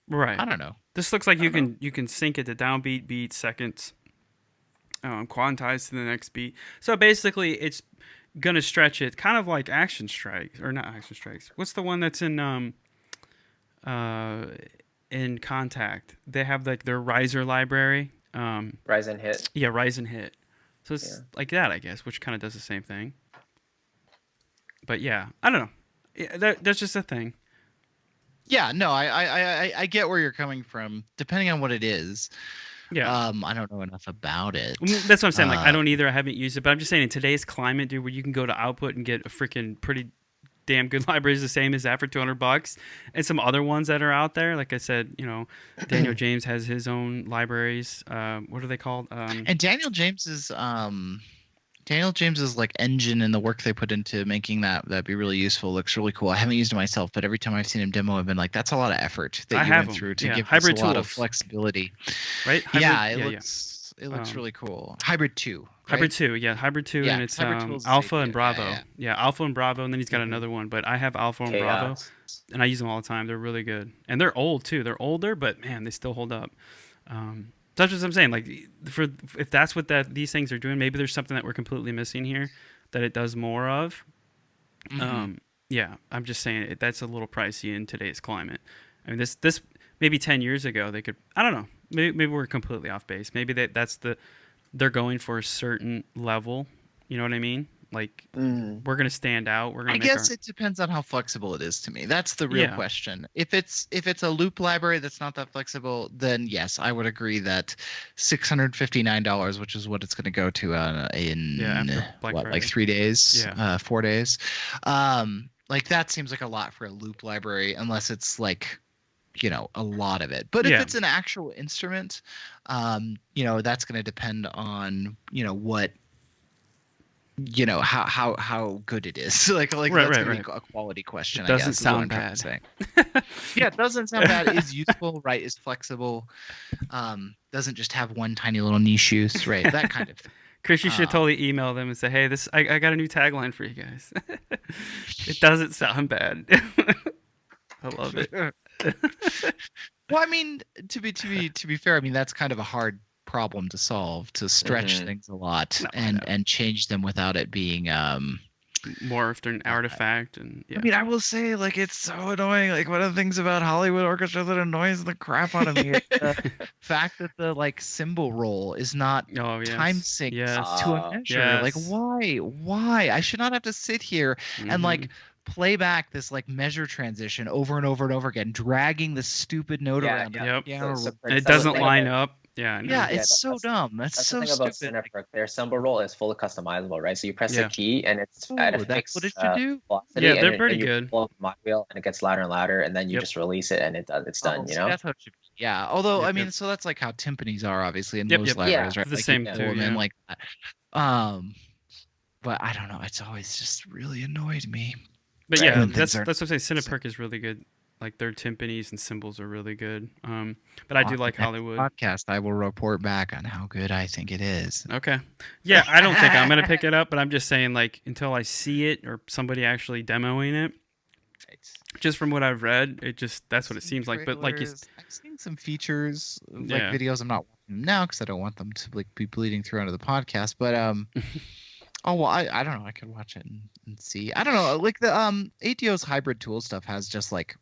right. I don't know. This looks like I don't know. you can sync it to downbeat, beat, seconds, quantize to the next beat. So basically, it's gonna stretch it, kind of like Action Strikes, or not Action Strikes. What's the one that's in Kontakt? They have like their riser library. Rise and hit. Yeah, rise and hit. So it's like that, I guess, which kind of does the same thing. But yeah, I don't know. Yeah, that's just a thing. Yeah, no, I get where you're coming from. Depending on what it is, Yeah. I don't know enough about it. That's what I'm saying. Like, I don't either. I haven't used it, but I'm just saying in today's climate, dude, where you can go to Output and get a freaking pretty damn good libraries the same as that for $200, and some other ones that are out there. Like I said, Daniel James has his own libraries. What are they called? And Daniel James's like engine and the work they put into making that be really useful looks really cool. I haven't used it myself, but every time I've seen him demo, I've been like, that's a lot of effort that you went through to give hybrid us a lot of tools. flexibility. Right? It looks really cool. Hybrid 2. Right? Hybrid 2, Hybrid 2, Yeah, and it's Hybrid 2 Alpha and Bravo. yeah. Alpha and Bravo, and then he's got another one, but I have Alpha and Bravo, Chaos. and I use them all the time. They're really good, and they're old too. They're older, but man, they still hold up. That's what I'm saying. Like, if that's what these things are doing, maybe there's something that we're completely missing here that it does more of. Yeah, I'm just saying that's a little pricey in today's climate. I mean, this maybe 10 years ago they could. I don't know. Maybe we're completely off base. Maybe they're going for a certain level. You know what I mean? Like, we're gonna stand out. We're gonna. I guess it depends on how flexible it is to me. That's the real question. If it's a loop library that's not that flexible, then yes, I would agree that $659, which is what it's going to go to in like 3 days, 4 days. Like that seems like a lot for a loop library, unless it's like, a lot of it. But if it's an actual instrument, that's going to depend on what. How good it is. like that's gonna be a quality question. It doesn't sound bad. Yeah, it doesn't sound bad. Is useful, right? Is flexible. Doesn't just have one tiny little niche use, right? That kind of thing. Chris, you should totally email them and say, "Hey, I got a new tagline for you guys. It doesn't sound bad." I love it. Well, I mean, to be fair, I mean that's kind of a hard problem to solve, to stretch things a lot and change them without it being morphed or an artifact. And I mean, I will say, like, it's so annoying. Like, one of the things about Hollywood Orchestra that annoys the crap out of me is the fact that the cymbal roll is not time synced to a measure. Like, why I should not have to sit here and play back this measure transition over and over and over again, dragging the stupid note around. And it doesn't line up. Yeah, it's so dumb. That's so the thing stupid. about Cineperc. Their cymbal roll is fully customizable, right? So you press a key and it's at a fixed velocity. Yeah, they're pretty good. Pull up the mod wheel and it gets louder and louder, and then you just release it and it's done. That's how it should be. Yeah, although I mean, so that's like how timpanis are, obviously, in most libraries, right? The same too. Like that. But I don't know. It's always just really annoyed me. But that's what I'm saying. Cineperc is really good. Like, their timpanis and cymbals are really good. But I do like Hollywood. Podcast, I will report back on how good I think it is. Okay. Yeah, I don't think I'm gonna pick it up, but I'm just saying, like, until I see it or somebody actually demoing it, just from what I've read, that's what it seems like. But like, I've seen some features, videos. I'm not watching them now because I don't want them to be bleeding through onto the podcast. But oh well, I don't know. I could watch it and see. I don't know. Like the ATO's hybrid tool stuff has just like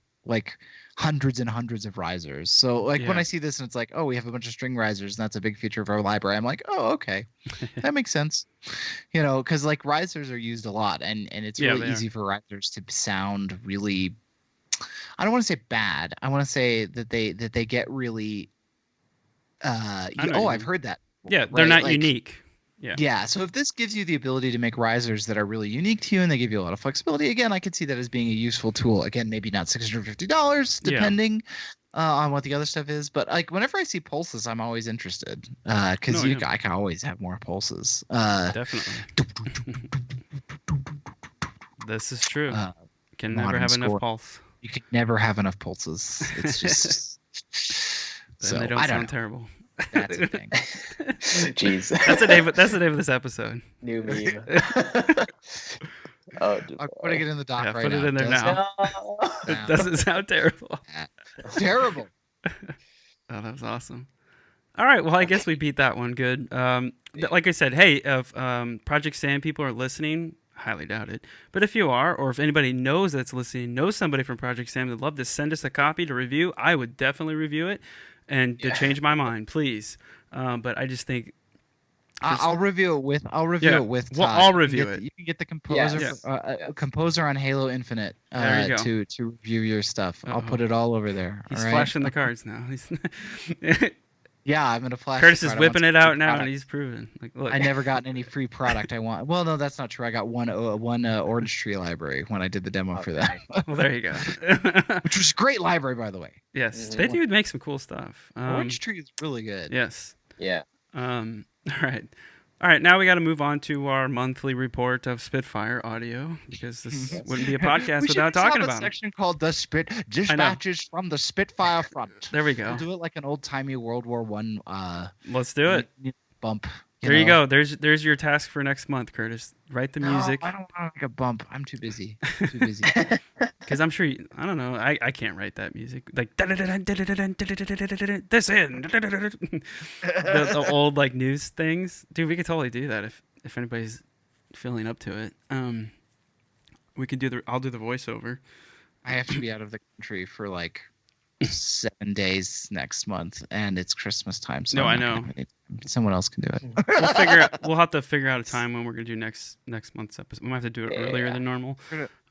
hundreds and hundreds of risers. So when I see this and it's like, oh, we have a bunch of string risers and that's a big feature of our library, I'm like, oh, okay, that makes sense. Because risers are used a lot, and it's really easy for risers to sound really. I don't want to say bad. I want to say that they get really. I've heard that. Yeah, they're not unique. Yeah, so if this gives you the ability to make risers that are really unique to you and they give you a lot of flexibility, again, I could see that as being a useful tool. Again, maybe not $650, depending on what the other stuff is. But like whenever I see pulses, I'm always interested because I can always have more pulses. Definitely. This is true. Can never have enough pulse. You can never have enough pulses. It's just so they don't sound terrible. That's the thing. Jeez. That's the name of this episode. New meme. I'm putting it in the doc right now. Put it in there now. It doesn't sound terrible. Terrible. Oh, that was awesome. All right. Well, I guess we beat that one good. Like I said, hey, if Project SAM people are listening, highly doubt it. But if you are, or if anybody knows that's listening, knows somebody from Project SAM that'd love to send us a copy to review, I would definitely review it. And to change my mind, please. But I just think I'll review it with. Todd. Well, I'll review it. You can get the composer, composer on Halo Infinite to review your stuff. I'll put it all over there. He's flashing the cards now. Yeah, I'm gonna flash. Curtis is whipping it out now, and he's proven. Like, look. I never got any free product I want. Well, no, that's not true. I got one Orange Tree library when I did the demo for that. Well, there you go. Which was a great library, by the way. Yes, they do make some cool stuff. Orange Tree is really good. Yes. Yeah. All right. Now we got to move on to our monthly report of Spitfire audio because this wouldn't be a podcast without talking about it. We should have a section called "The Dispatches from the Spitfire Front." There we go. We'll do it like an old timey World War One. Let's do it. Bump. You go. There's your task for next month, Curtis. Write the music. I don't want to make a bump. I'm too busy. Because I'm sure I don't know. I can't write that music like this in the old like news things, dude. We could totally do that if anybody's feeling up to it. We could do I'll do the voiceover. I have to be out of the country for like 7 days next month, and it's Christmas time. So I know. Someone else can do it. We'll have to figure out a time when we're gonna do next month's episode. We might have to do it earlier than normal.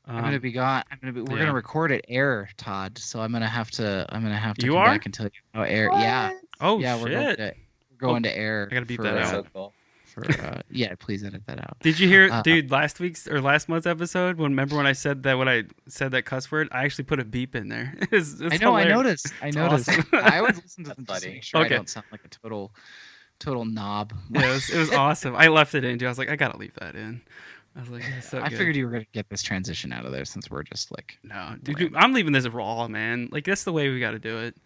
I'm gonna be gone. We're gonna record at air, Todd. So I'm gonna have to come back and tell you how air. What? Yeah. Oh yeah, shit. We're going to air. I gotta beat that out. So cool. Please edit that out. Did you hear, dude? Last month's episode. Remember when I said that cuss word? I actually put a beep in there. It's I know. hilarious. I noticed. Awesome. I always listen to them just to Funny. make sure Okay. I don't sound like a total knob. Yeah, it was awesome. I left it in. Dude. I was like, I gotta leave that in. I was like, it's so I good. figured you were gonna get this transition out of there since we're just like. No, dude, I'm leaving this raw, man. Like that's the way we got to do it.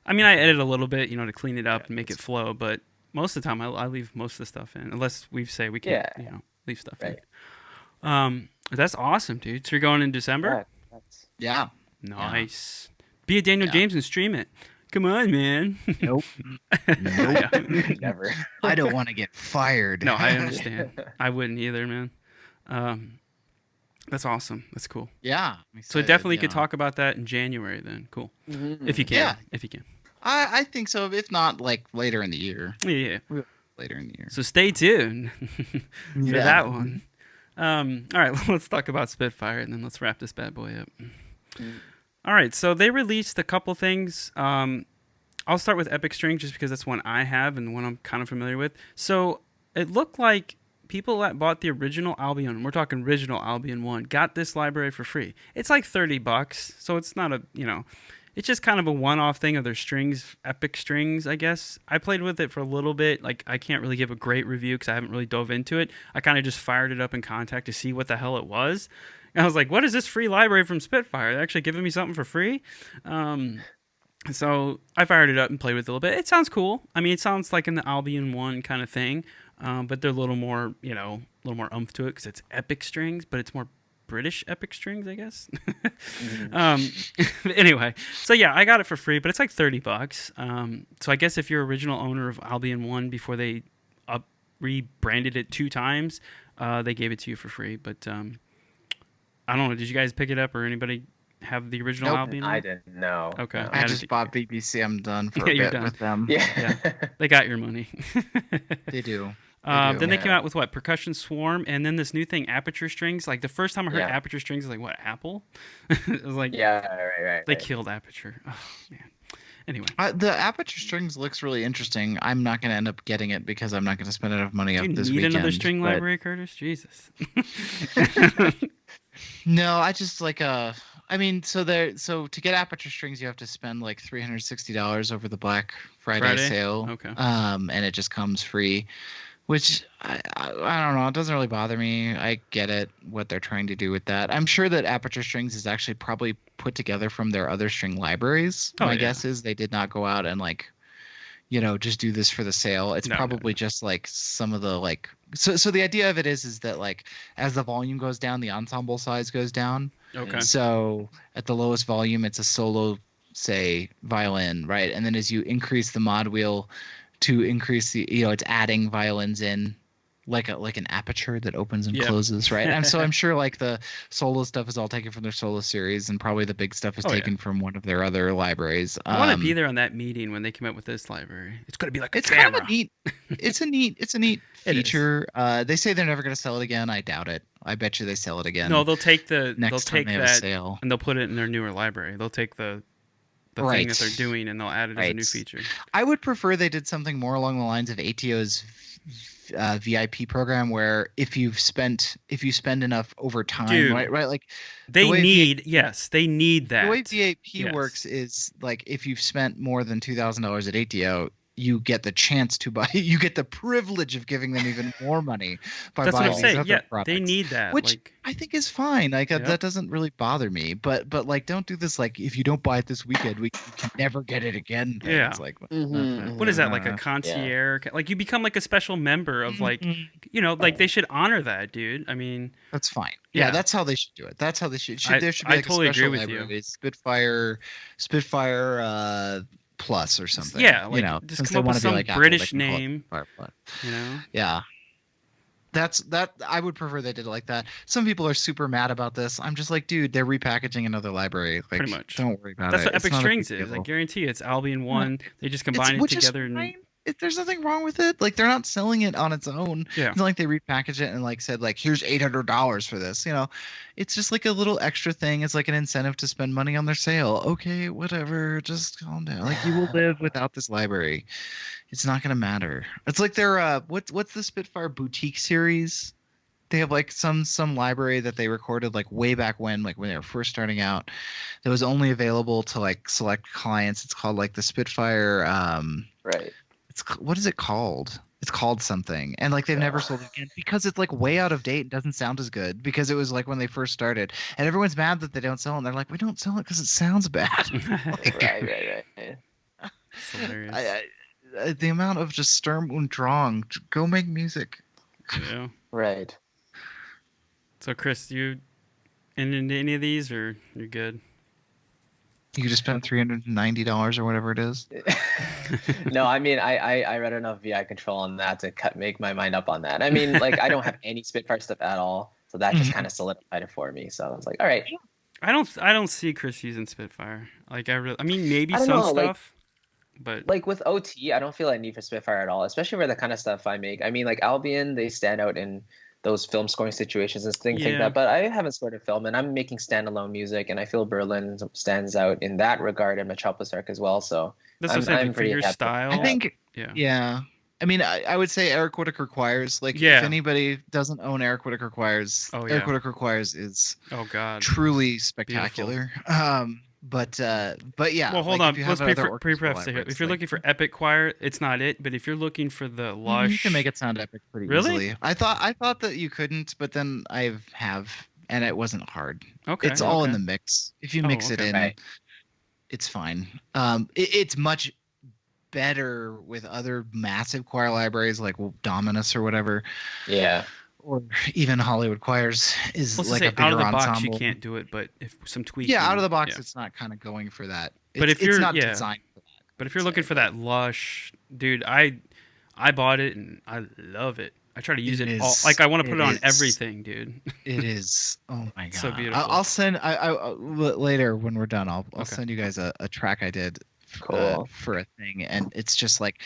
I mean, I edit a little bit, to clean it up and make it flow, but most of the time I leave most of the stuff in, unless we say we can't, leave stuff in. That's awesome, dude. So you're going in December? Yeah. Nice. Be a Daniel James and stream it. Come on, man. Nope. Never. I don't want to get fired. No, I understand. I wouldn't either, man. That's awesome. That's cool. Yeah. So definitely could talk about that in January then. Cool. Mm-hmm. If you can. Yeah. If you can. I think so. If not, like later in the year. Yeah. Later in the year. So stay tuned for that one. All right, let's talk about Spitfire and then let's wrap this bad boy up. All right, so they released a couple things. I'll start with Epic String just because that's one I have and one I'm kind of familiar with. So it looked like people that bought the original Albion, we're talking original Albion 1, got this library for free. It's like $30, so it's not a, it's just kind of a one-off thing of their strings, Epic Strings, I guess. I played with it for a little bit. Like, I can't really give a great review because I haven't really dove into it. I kind of just fired it up in Kontakt to see what the hell it was. And I was like, what is this free library from Spitfire? They're actually giving me something for free? So I fired it up and played with it a little bit. It sounds cool. I mean, it sounds like in the Albion 1 kind of thing. But they're a little more, a little more oomph to it because it's Epic Strings, but it's more British Epic Strings, I guess. Anyway, so yeah, I got it for free, but it's like $30. So I guess if you're original owner of Albion 1 before they rebranded it 2 times, they gave it to you for free. But I don't know. Did you guys pick it up or anybody have the original Albion 1? I didn't know. Okay. No. I just bought BBC. I'm done for a you're bit done. with them. Yeah. They got your money. They do. Then they came out with Percussion SWAM, and then this new thing, Aperture Strings. Like the first time I heard Aperture Strings, I was like, what, Apple? It was like, right. They killed Aperture. Oh man. Anyway, The Aperture strings looks really interesting. I'm not going to end up getting it because I'm not going to spend enough money do up you this need weekend. another string but- library, Curtis? Jesus. No, I just like I mean, so to get Aperture strings, you have to spend like $360 over the Black Friday sale. Okay. And it just comes free, which I don't know. It doesn't really bother me. I get it, what they're trying to do with that. I'm sure that Aperture strings is actually probably put together from their other string libraries. Oh, My yeah. guess is they did not go out and like, just do this for the sale. It's No, probably just like some of the like. So the idea of it is that like as the volume goes down, the ensemble size goes down. Okay. So at the lowest volume, it's a solo, say, violin, right? And then as you increase the mod wheel to increase the, it's adding violins in like an aperture that opens and Yeah. closes, right? And so I'm sure like the solo stuff is all taken from their solo series, and probably the big stuff is Oh, yeah. taken from one of their other libraries. I want to be there on that meeting when they come up with this library. It's going to be like a It's camera. kind of neat. It's a neat It is. feature. They say they're never going to sell it again. I doubt it. I bet you they sell it again. No, they'll take next time they have a that sale. and they'll put it in their newer library. They'll take the thing Right. that they're doing and they'll add it as a new Right. feature. I would prefer they did something more along the lines of ATO's VIP program, where if you spend enough over time, Dude, right, like They way need they need that. the way VIP Yes. works is like if you've spent more than $2,000 at ATO, you get the chance to buy. You get the privilege of giving them even more money by That's what buying I'm these saying. other Yeah, products. they need that. Which like, I think is fine. Like Yeah. that doesn't really bother me. But like, don't do this. Like, if you don't buy it this weekend, you can never get it again. Thing. Yeah. It's like, what is that, like a concierge? Like you become like a special member of like, like they should honor that, dude. I mean, That's fine. Yeah. Yeah, that's how they should do it. That's how they should. I- There should be I like totally a special agree with you. library, Spitfire Plus or something. yeah, like since just they come up wanna with be some like Apple, British they can call it name, Spitfire Plus. you know? Yeah. That I would prefer they did it like that. Some people are super mad about this. I'm just like, dude, they're repackaging another library. Like, Pretty much. Don't worry about That's it. what It's Epic not a Strings big is. I deal. guarantee you, it's Albion 1. They just combine it Which is together and fine. There's nothing wrong with it. Like, they're not selling it on its own. Yeah. It's not like they repackaged it and like said like, here's $800 for this. It's just like a little extra thing. It's like an incentive to spend money on their sale. Okay, whatever. Just calm down. Like, you will live without this library. It's not gonna matter. It's like their what's the Spitfire boutique series? They have like some library that they recorded like way back when they were first starting out, that was only available to like select clients. It's called like the Spitfire. Right. What is it called? It's called something, and like they've never sold it again because it's like way out of date and doesn't sound as good because it was like when they first started, and everyone's mad that they don't sell it. And they're like, we don't sell it because it sounds bad. Right. It's hilarious. The amount of just Sturm und Drang, go make music. Yeah. Right. So, Chris, you into any of these, or you're good? You just spent $390 or whatever it is. No, I mean, I read enough VI control on that to make my mind up on that. I mean, like, I don't have any Spitfire stuff at all, so that just kind of solidified it for me. So I was like, all right. I don't see Chris using Spitfire. Like I mean, maybe I don't some know, like- stuff, but Like with OT, I don't feel a need for Spitfire at all, especially for the kind of stuff I make. I mean, like Albion, they stand out in those film scoring situations and things like Yeah. that. But I haven't scored a film, and I'm making standalone music, and I feel Berlin stands out in that regard, and Metropolis Arc as well. So that's what I'm saying. I'm Like, for pretty your happy. style, I think, yeah. yeah. I mean, I would say Eric Whittick Requires. Like, Yeah. if anybody doesn't own Eric Whittick Requires, Oh, Eric yeah. Whittick Requires is Oh God. truly spectacular. But yeah. Well, hold like, on. if you Let's have other orchestral pre-preface it here. libraries, If you're like, looking for epic choir, it's not it. But if you're looking for the lush, you can make it sound epic pretty Really? easily. I thought that you couldn't, but then I have, and it wasn't hard. Okay. It's all in okay. the mix. If you Oh, mix it okay. in, Right. it's fine. It's much better with other massive choir libraries like Dominus or whatever, yeah, or even Hollywood Choirs is Let's like say a bigger out of the ensemble. box, you can't do it. But if some tweaking, Yeah, out of the box, yeah. it's not kind of going for that. But if it's you're- not yeah. designed for that. But if you're looking for that lush, dude, I bought it and I love it. I try to use it all. is. Like I want to put It it on is. everything, dude. It is. Oh my god. So beautiful. I'll send. Later when we're done, I'll Okay. send you guys a track I did Cool. for a thing, and it's just like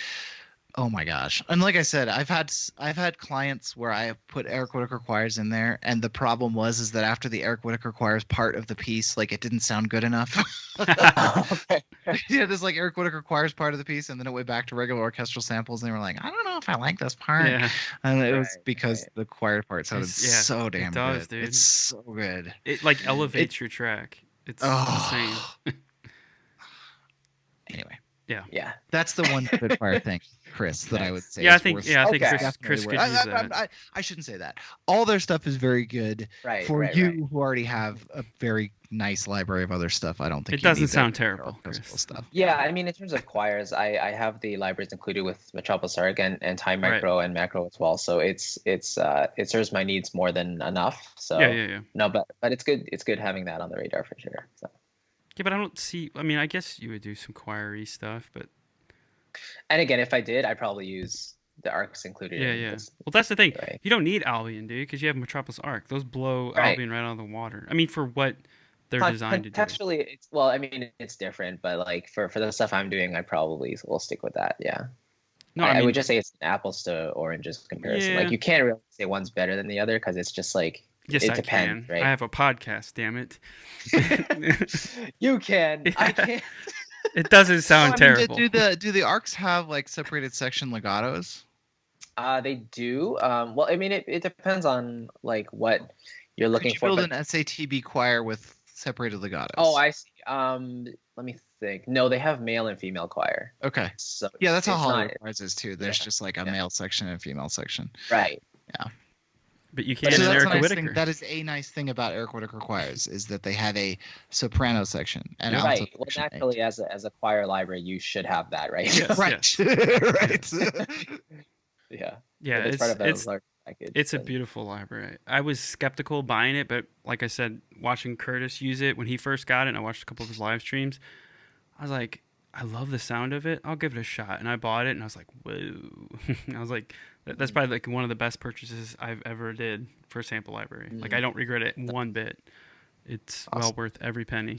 Oh my gosh. And like I said, I've had clients where I have put Eric Whitacre choirs in there, and the problem is that after the Eric Whitacre choirs part of the piece, like it didn't sound good enough. Okay. Yeah, this like Eric Whitacre choirs part of the piece, and then it went back to regular orchestral samples, and they were like, I don't know if I like this part. Yeah. And it was Right, because right. the choir part sounded so damn it does, good. dude. It's so good. It like elevates your track. It's insane. Anyway. Yeah. That's the one Spitfire thing, Chris, that I would say. Yeah, I is think worth- I think Okay. Chris could I, use that. I shouldn't say that. All their stuff is very good. Right. For right, you right. who already have a very nice library of other stuff, I don't think It you doesn't need sound that terrible, orchestral Chris. stuff. Yeah, I mean, in terms of choirs, I have the libraries included with Metropolis Arc and Time Micro and Macro as well. So it serves my needs more than enough. So Yeah. no, but it's good. It's good having that on the radar for sure. So. Yeah, but I don't see. I mean, I guess you would do some choir-y stuff, but And again, if I did, I'd probably use the arcs included. yeah. Well, that's the thing. Right. You don't need Albion, dude, because you have Metropolis Arc. Those blow Right. Albion right out of the water. I mean, for what they're designed to do. Contextually, I mean, it's different, but like for the stuff I'm doing, I probably will stick with that. Yeah. No, I mean, would just say it's an apples to oranges comparison. Yeah. Like you can't really say one's better than the other because it's just like yes, it I depends, can. right? I have a podcast. Damn it. You can. Yeah. I can't. It doesn't sound I mean, terrible. do the arcs have like separated section legatos? They do. Well, I mean, it depends on like what you're Could looking you for. build but- an SATB choir with separated legatos? Oh, I see. Let me think. No, they have male and female choir. Okay. So Yeah, that's how it's Hollywood not- choirs is too. There's yeah, just like a yeah. male section and a female section. Right. But you can't So in that's a Erica nice thing. Whitaker. That is a nice thing about Eric Whitacre choirs is that they have a soprano section and alto Right. Well, section. naturally, as a choir library, you should have that, right? Yes. Right. right. Yeah. Yeah, It's part of a it's large package. It's a but- beautiful library. I was skeptical buying it, but like I said, watching Curtis use it when he first got it, and I watched a couple of his live streams, I was like, I love the sound of it. I'll give it a shot. And I bought it, and I was like, whoa. I was like, that's probably like one of the best purchases I've ever did for a sample library. Like, I don't regret it one bit. It's well worth every penny.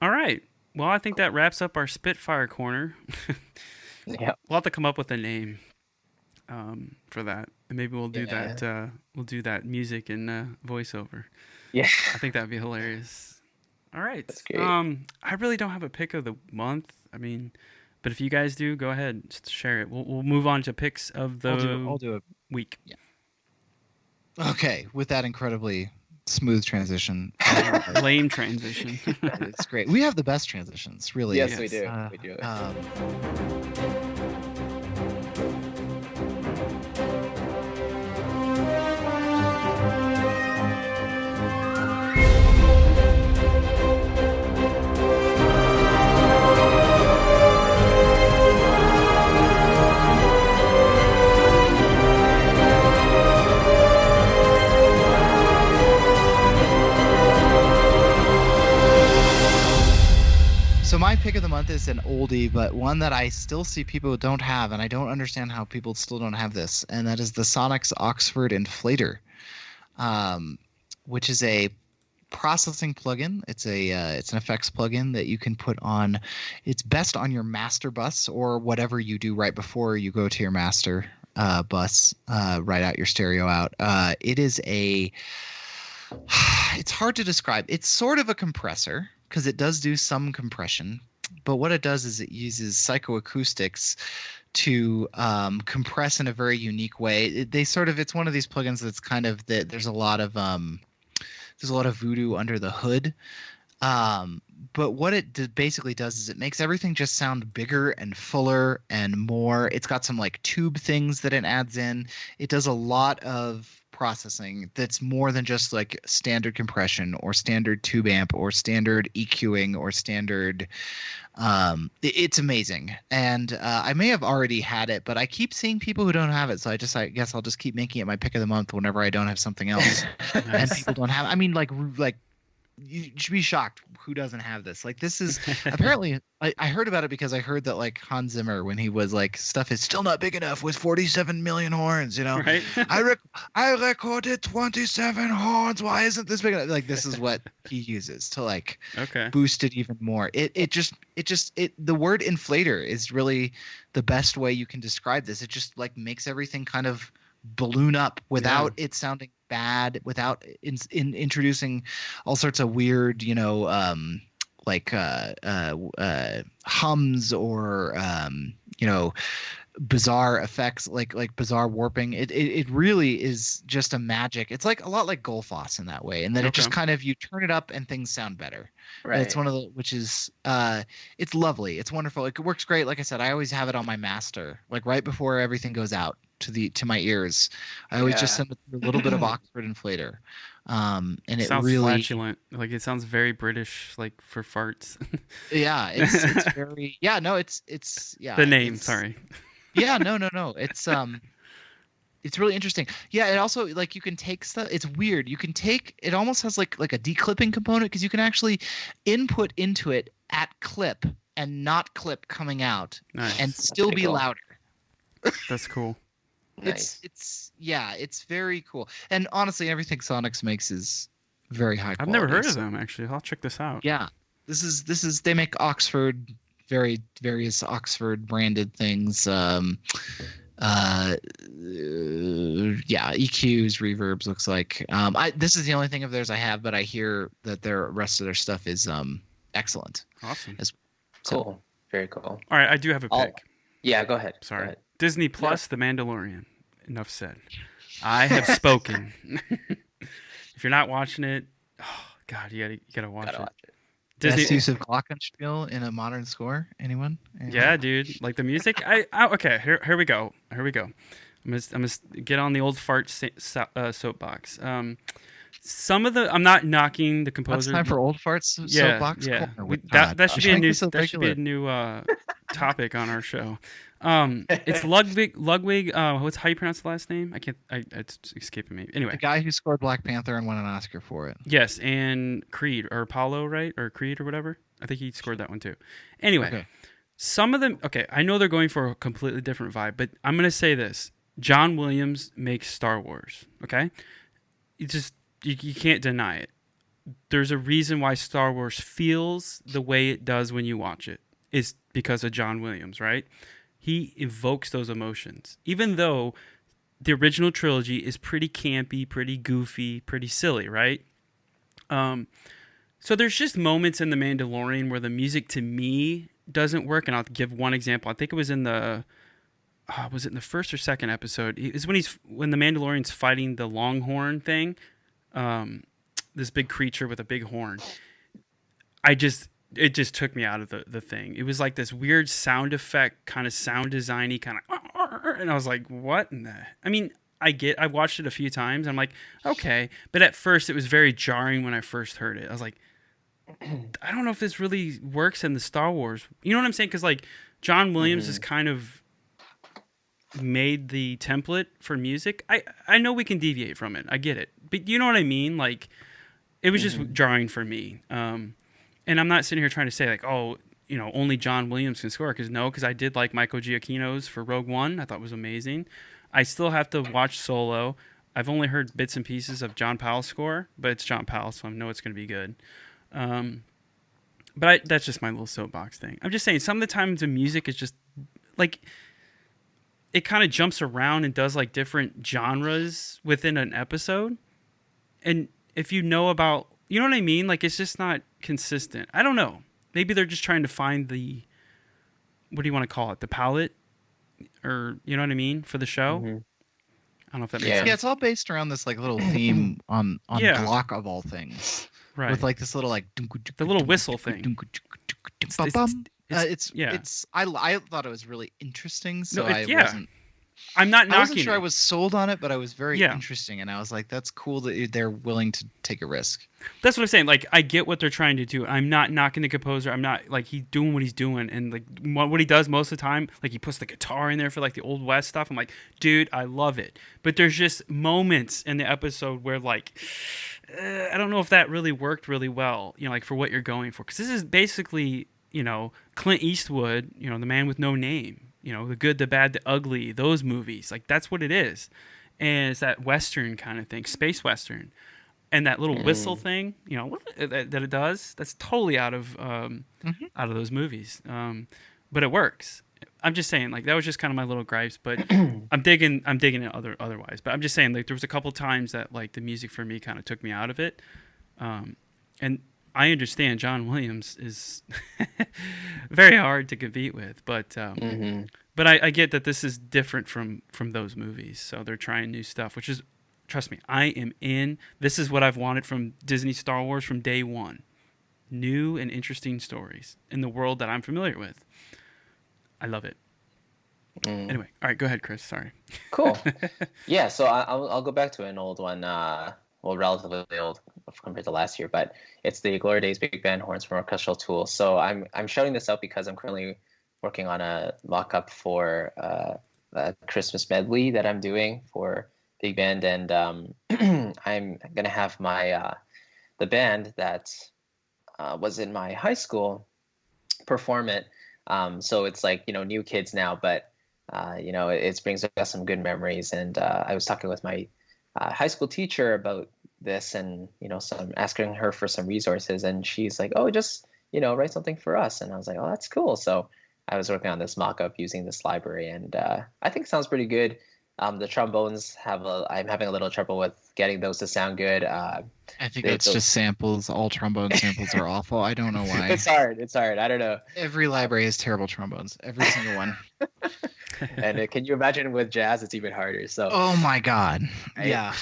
All right. Well, I think that wraps up our Spitfire corner. Yeah. We'll have to come up with a name for that, and maybe we'll do Yeah. that. We'll do that music and voiceover. Yeah. I think that'd be hilarious. All right. That's great. I really don't have a pick of the month. I mean, but if you guys do, go ahead, just share it. We'll move on to picks of the I'll do it. week. Okay, with that incredibly smooth transition. Lame transition. It's great. We have the best transitions, really. Yes, Yes. we do. Uh, We do. So my pick of the month is an oldie, but one that I still see people don't have, and I don't understand how people still don't have this, and that is the Sonnox Oxford Inflator, which is a processing plugin. It's an effects plugin that you can put on. It's best on your master bus or whatever you do right before you go to your master bus. Write out your stereo out. It's hard to describe. It's sort of a compressor, because it does do some compression, but what it does is it uses psychoacoustics to compress in a very unique way. It's one of these plugins that's kind of that there's a lot of voodoo under the hood. But what it basically does is it makes everything just sound bigger and fuller and more. It's got some like tube things that it adds in. It does a lot of processing that's more than just like standard compression or standard tube amp or standard EQing or standard. It's amazing, and I may have already had it, but I keep seeing people who don't have it, so I guess I'll just keep making it my pick of the month whenever I don't have something else. And people don't have. I mean, like you should be shocked who doesn't have this. Like this is apparently I heard about it because I heard that like Hans Zimmer, when he was like, stuff is still not big enough with 47 million horns, you know. Right. I recorded 27 horns. Why isn't this big enough? Like this is what he uses to like boost it even more. It just the word inflator is really the best way you can describe this. It just like makes everything kind of balloon up without it sounding bad, without introducing all sorts of weird, you know, hums or you know, bizarre effects, like bizarre warping. It really is just a magic. It's like a lot like Golfoss in that way, and then it just kind of, you turn it up and things sound better. Right. It's one of the, which is it's lovely. It's wonderful. It works great. Like I said, I always have it on my master, like right before everything goes out to my ears. I always just send it a little bit of Oxford Inflator. And it sounds really flatulent. Like it sounds very British, like for farts. Yeah, it's very it's the name. Sorry. Yeah, no. It's really interesting. Yeah, it also, like, you can take stuff. It's weird. You can take it, almost has like a declipping component, because you can actually input into it at clip and not clip coming out, and still be louder. That's cool. Nice. It's very cool. And honestly, everything Sonnox makes is very high quality. I've never heard of them, actually. I'll check this out. Yeah. This is they make Oxford, various Oxford branded things. EQs, reverbs, looks like. This is the only thing of theirs I have, but I hear that their rest of their stuff is excellent. Awesome. Cool. Very cool. All right, I do have a pick. Yeah, go ahead. Sorry. Go ahead. Disney Plus, The Mandalorian. Enough said. I have spoken. If you're not watching it, oh God, you gotta watch it. Disney... Best use of glockenspiel in a modern score. Anyone? Yeah, dude. Like the music. Okay. Here we go. I'm gonna get on the old fart soapbox. Some of the, I'm not knocking the composer. It's time for old farts soapbox. Yeah. That should be a new topic on our show. It's Ludwig. How you pronounce the last name? It's escaping me. Anyway, the guy who scored Black Panther and won an Oscar for it. Yes, and Creed or Apollo, right? Or Creed or whatever. I think he scored that one too. Anyway, some of them. Okay, I know they're going for a completely different vibe, but I'm gonna say this: John Williams makes Star Wars. Okay, you can't deny it. There's a reason why Star Wars feels the way it does when you watch it. It's because of John Williams, right? He evokes those emotions, even though the original trilogy is pretty campy, pretty goofy, pretty silly, right? So there's just moments in The Mandalorian where the music to me doesn't work, and I'll give one example. I think it was in the was it in the first or second episode? It's when the Mandalorian's fighting the Longhorn thing, this big creature with a big horn. It just took me out of the thing. It was like this weird sound effect, kind of sound designy, kind of, and I was like, what in the? I mean, I watched it a few times. And I'm like, okay, but at first it was very jarring when I first heard it. I was like, I don't know if this really works in the Star Wars. You know what I'm saying? Because like John Williams has kind of made the template for music. I know we can deviate from it. I get it, but you know what I mean? Like, it was just jarring for me. And I'm not sitting here trying to say like, oh, you know, only John Williams can score, because I did like Michael Giacchino's for Rogue One. I thought it was amazing. I still have to watch Solo. I've only heard bits and pieces of John Powell's score, but it's John Powell, so I know it's going to be good. But that's just my little soapbox thing. I'm just saying, some of the times the music is just like, it kind of jumps around and does like different genres within an episode. And if you know about, you know what I mean? Like, it's just not consistent. I don't know. Maybe they're just trying to find the, what do you want to call it? The palette? Or, you know what I mean? For the show? I don't know if that makes sense. Yeah, it's all based around this like little theme on block of all things. Right. With like this little like... The little whistle thing. I thought it was really interesting, so I wasn't... I'm not knocking I wasn't sure I it. was sold on it, but I was very Yeah. interesting, and I was like, "That's cool that they're willing to take a risk." That's what I'm saying. Like, I get what they're trying to do. I'm not knocking the composer. I'm not like he's doing what he's doing, and like what he does most of the time, like he puts the guitar in there for like the old west stuff. I'm like, dude, I love it. But there's just moments in the episode where like, I don't know if that really worked really well. You know, like for what you're going for, because this is basically Clint Eastwood. The Man with No Name. The Good, the Bad, the Ugly. Those movies. Like that's what it is, and it's that western kind of thing, space western. And that little whistle thing, that it does, that's totally out of those movies. But it works. I'm just saying, like that was just kind of my little gripes, but I'm digging it otherwise. But I'm just saying, like there was a couple times that like the music for me kind of took me out of it. And I understand John Williams is very hard to compete with, but I get that this is different from those movies. So they're trying new stuff, which is. Trust me, I am in. This is what I've wanted from Disney Star Wars from day one. New and interesting stories in the world that I'm familiar with. I love it. Anyway, all right, go ahead, Chris. Sorry. Cool. Yeah, so I'll go back to an old one. Well, relatively old compared to last year, but it's the Glory Days Big Band Horns from Orchestral Tools. So I'm shouting this out because I'm currently working on a mock-up for a Christmas medley that I'm doing for big band, and I'm gonna have my the band that was in my high school perform it. So it's like new kids now, but it brings us some good memories. And I was talking with my high school teacher about this, and some asking her for some resources, and she's like, "Oh, just write something for us." And I was like, "Oh, that's cool." So I was working on this mock-up using this library, and I think it sounds pretty good. The trombones I'm having a little trouble with getting those to sound good. I think it's just samples. All trombone samples are awful. I don't know why. It's hard. I don't know. Every library has terrible trombones. Every single one. And can you imagine with jazz? It's even harder. So. Oh my God. Yeah.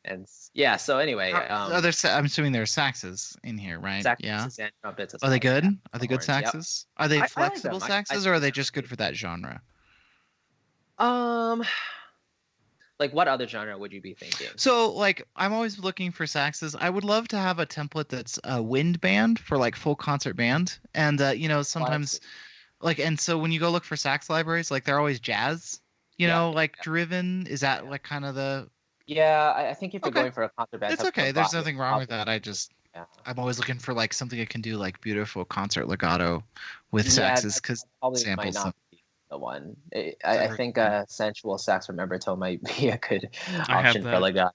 And yeah. So anyway. I'm assuming there are saxes in here, right? Saxes and trumpets. Are they good? Yeah. Are they good saxes? Yep. Are they I like flexible them. saxes, or are they just good for that genre? Like what other genre would you be thinking? So like I'm always looking for saxes. I would love to have a template that's a wind band for like full concert band. And sometimes like, and so when you go look for sax libraries, like they're always jazz, driven. Is that like kind of the Yeah, I think if you're going for a concert band, it's okay. There's nothing wrong with that. I'm always looking for like something that can do like beautiful concert legato with saxes, because samples might not be the one. I think sensual sax remember might be a good option for legato.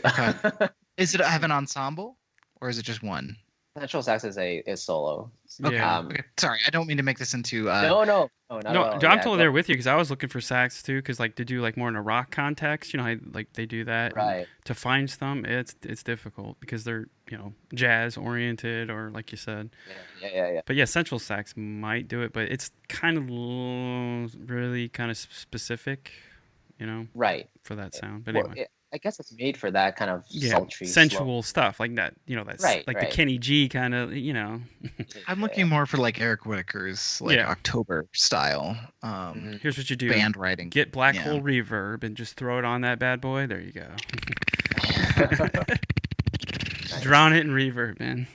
Okay. Is it have an ensemble, or is it just one? Sensual sax is solo. Okay. Okay. Sorry, I don't mean to make this into. No, not at all. I'm totally there with you, because I was looking for sax too, because like to do like more in a rock context, like they do that. Right. To find some, it's difficult because they're jazz oriented, or like you said. Yeah. But yeah, sensual sax might do it, but it's kind of really kind of specific, Right. for that sound. But Well, anyway. I guess it's made for that kind of sultry, sensual slow. stuff like that. That's Right, like right. the Kenny G kind of. I'm looking more for like Eric Whitacre's October style. Here's what you do: band writing. Get black hole reverb and just throw it on that bad boy. There you go. Drown it in reverb, man.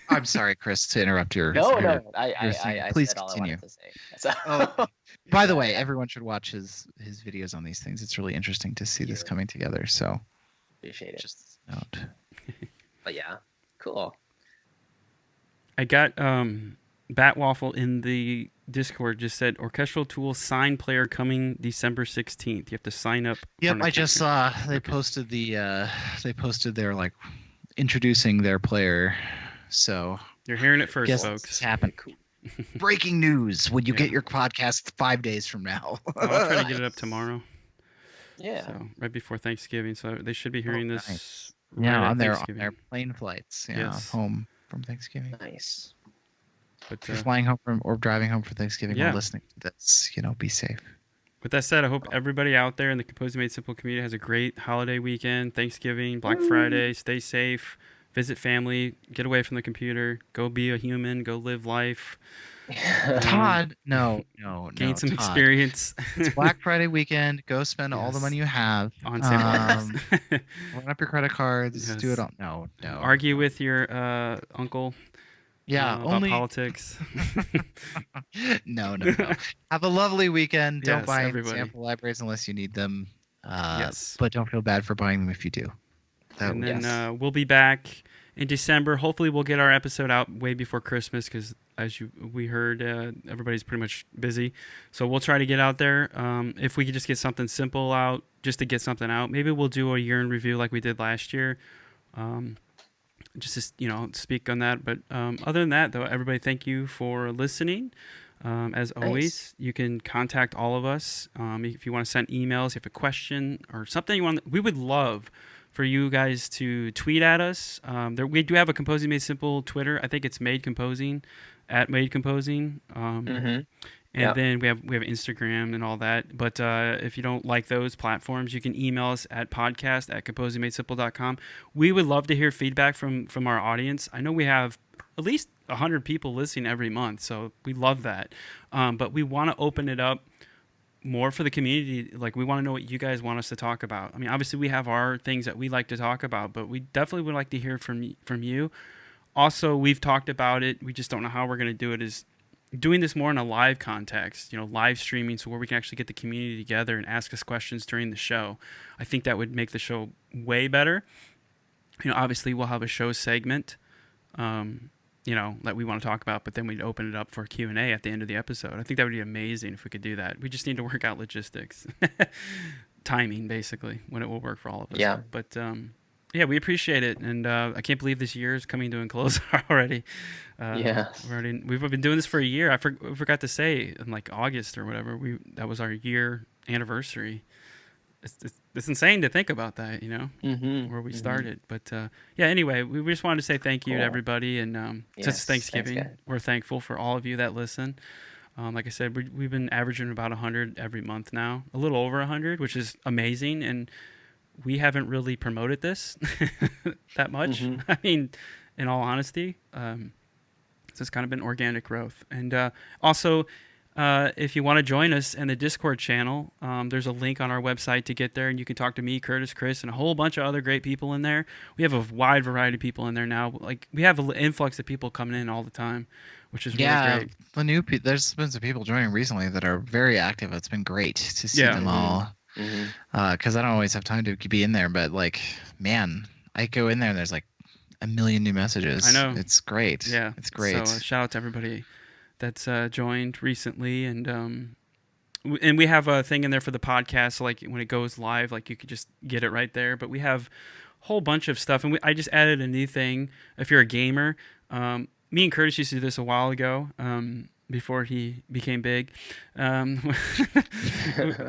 I'm sorry, Chris, to interrupt your. No. I please said all continue. I wanted to say. So. By the way, everyone should watch his videos on these things. It's really interesting to see this coming together. So Appreciate it. just a note. But yeah, cool. I got Batwaffle in the Discord just said orchestral tools sign player coming December 16th. You have to sign up. Yep, I just saw they posted their like introducing their player. So You're hearing it first, guess folks. it's happened. Breaking news when you get your podcast 5 days from now. I'll try to get it up tomorrow. Yeah. So right before Thanksgiving, so they should be hearing this. Nice. Right Yeah, at on their plane flights. Yeah, Yes. home from Thanksgiving. Nice. But If you're flying home or driving home for Thanksgiving Yeah. while listening to this, be safe. with that said, I hope everybody out there in the Composing Made Simple community has a great holiday weekend, Thanksgiving, Black Friday. Stay safe, visit family, get away from the computer, go be a human, go live life. Todd, no, Gain some Todd. experience It's Black Friday weekend. Go spend all the Yes. money you have. on sale. Run up your credit cards. Do Yes. it all. No. Argue with your uncle. Yeah, about only politics. no. Have a lovely weekend. Don't Yes, buy any everybody. sample libraries unless you need them. Yes. But don't feel bad for buying them if you do. And then Yes. we'll be back in December. Hopefully, we'll get our episode out way before Christmas because, as we heard, everybody's pretty much busy. So we'll try to get out there. If we could just get something simple out, just to get something out. Maybe we'll do a year in review like we did last year. Just to, speak on that. But other than that, though, everybody, thank you for listening. As always, you can contact all of us. If you want to send emails, if you have a question or something you want, we would love for you guys to tweet at us. We do have a Composing Made Simple Twitter. I think it's Made Composing, at Made Composing. And then we have Instagram and all that. But if you don't like those platforms, you can email us at podcast@composingmadesimple.com. We would love to hear feedback from our audience. I know we have at least 100 people listening every month, so we love that. But we want to open it up more for the community. Like, we want to know what you guys want us to talk about. I mean, obviously we have our things that we like to talk about, but we definitely would like to hear from you. Also, we've talked about it. We just don't know how we're going to do it, is doing this more in a live context, live streaming, so where we can actually get the community together and ask us questions during the show. I think that would make the show way better. Obviously we'll have a show segment, that we want to talk about, but then we'd open it up for Q&A at the end of the episode. I think that would be amazing if we could do that. We just need to work out logistics, timing, basically, when it will work for all of us. Yeah. But, we appreciate it, and I can't believe this year is coming to a close already. We've been doing this for a year. I forgot to say, in like August or whatever, that was our year anniversary. It's insane to think about that, where we started. But anyway, we just wanted to say thank you to everybody, and since it's Thanksgiving, we're thankful for all of you that listen. Like I said, we've been averaging about 100 every month now, a little over 100, which is amazing, and we haven't really promoted this that much. I mean, in all honesty, so it's kind of been organic growth. And also, if you want to join us in the Discord channel, there's a link on our website to get there, and you can talk to me, Curtis, Chris, and a whole bunch of other great people in there. We have a wide variety of people in there now. Like, we have an influx of people coming in all the time, which is really great. There's been some people joining recently that are very active. It's been great to see them all. Because I don't always have time to be in there, but man, I go in there and there's like a million new messages. I know. It's great. Yeah, it's great. So shout out to everybody that's joined recently, and we have a thing in there for the podcast, so like when it goes live, like you could just get it right there. But we have a whole bunch of stuff, and I just added a new thing. If you're a gamer, me and Curtis used to do this a while ago. Before he became big, we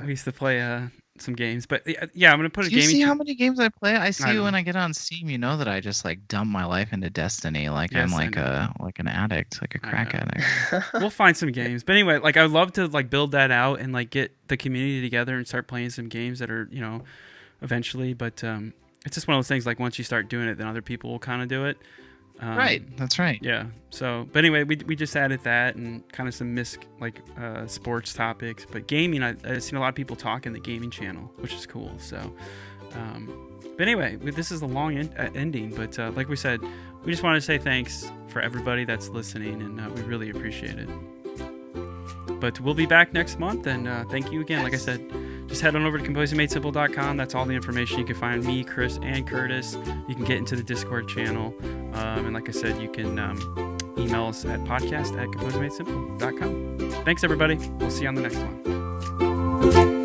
used to play some games. But I'm gonna put a game. You see how many games I play? I see when I get on Steam. You know that I just like dump my life into Destiny. Like, yes, I'm like an addict, like a crack addict. We'll find some games. But anyway, like, I'd love to like build that out and like get the community together and start playing some games that are eventually. But it's just one of those things. Like, once you start doing it, then other people will kind of do it. Right, that's right. Yeah. So, but anyway, we just added that and kind of some sports topics. But gaming, I've seen a lot of people talk in the gaming channel, which is cool. So, but anyway, this is a long ending. But like we said, we just wanted to say thanks for everybody that's listening, and we really appreciate it. But we'll be back next month, and thank you again. Like I said, just head on over to composingmadesimple.com. That's all the information. You can find me, Chris, and Curtis. You can get into the Discord channel. And like I said, you can email us at podcast@composingmadesimple.com. Thanks, everybody. We'll see you on the next one.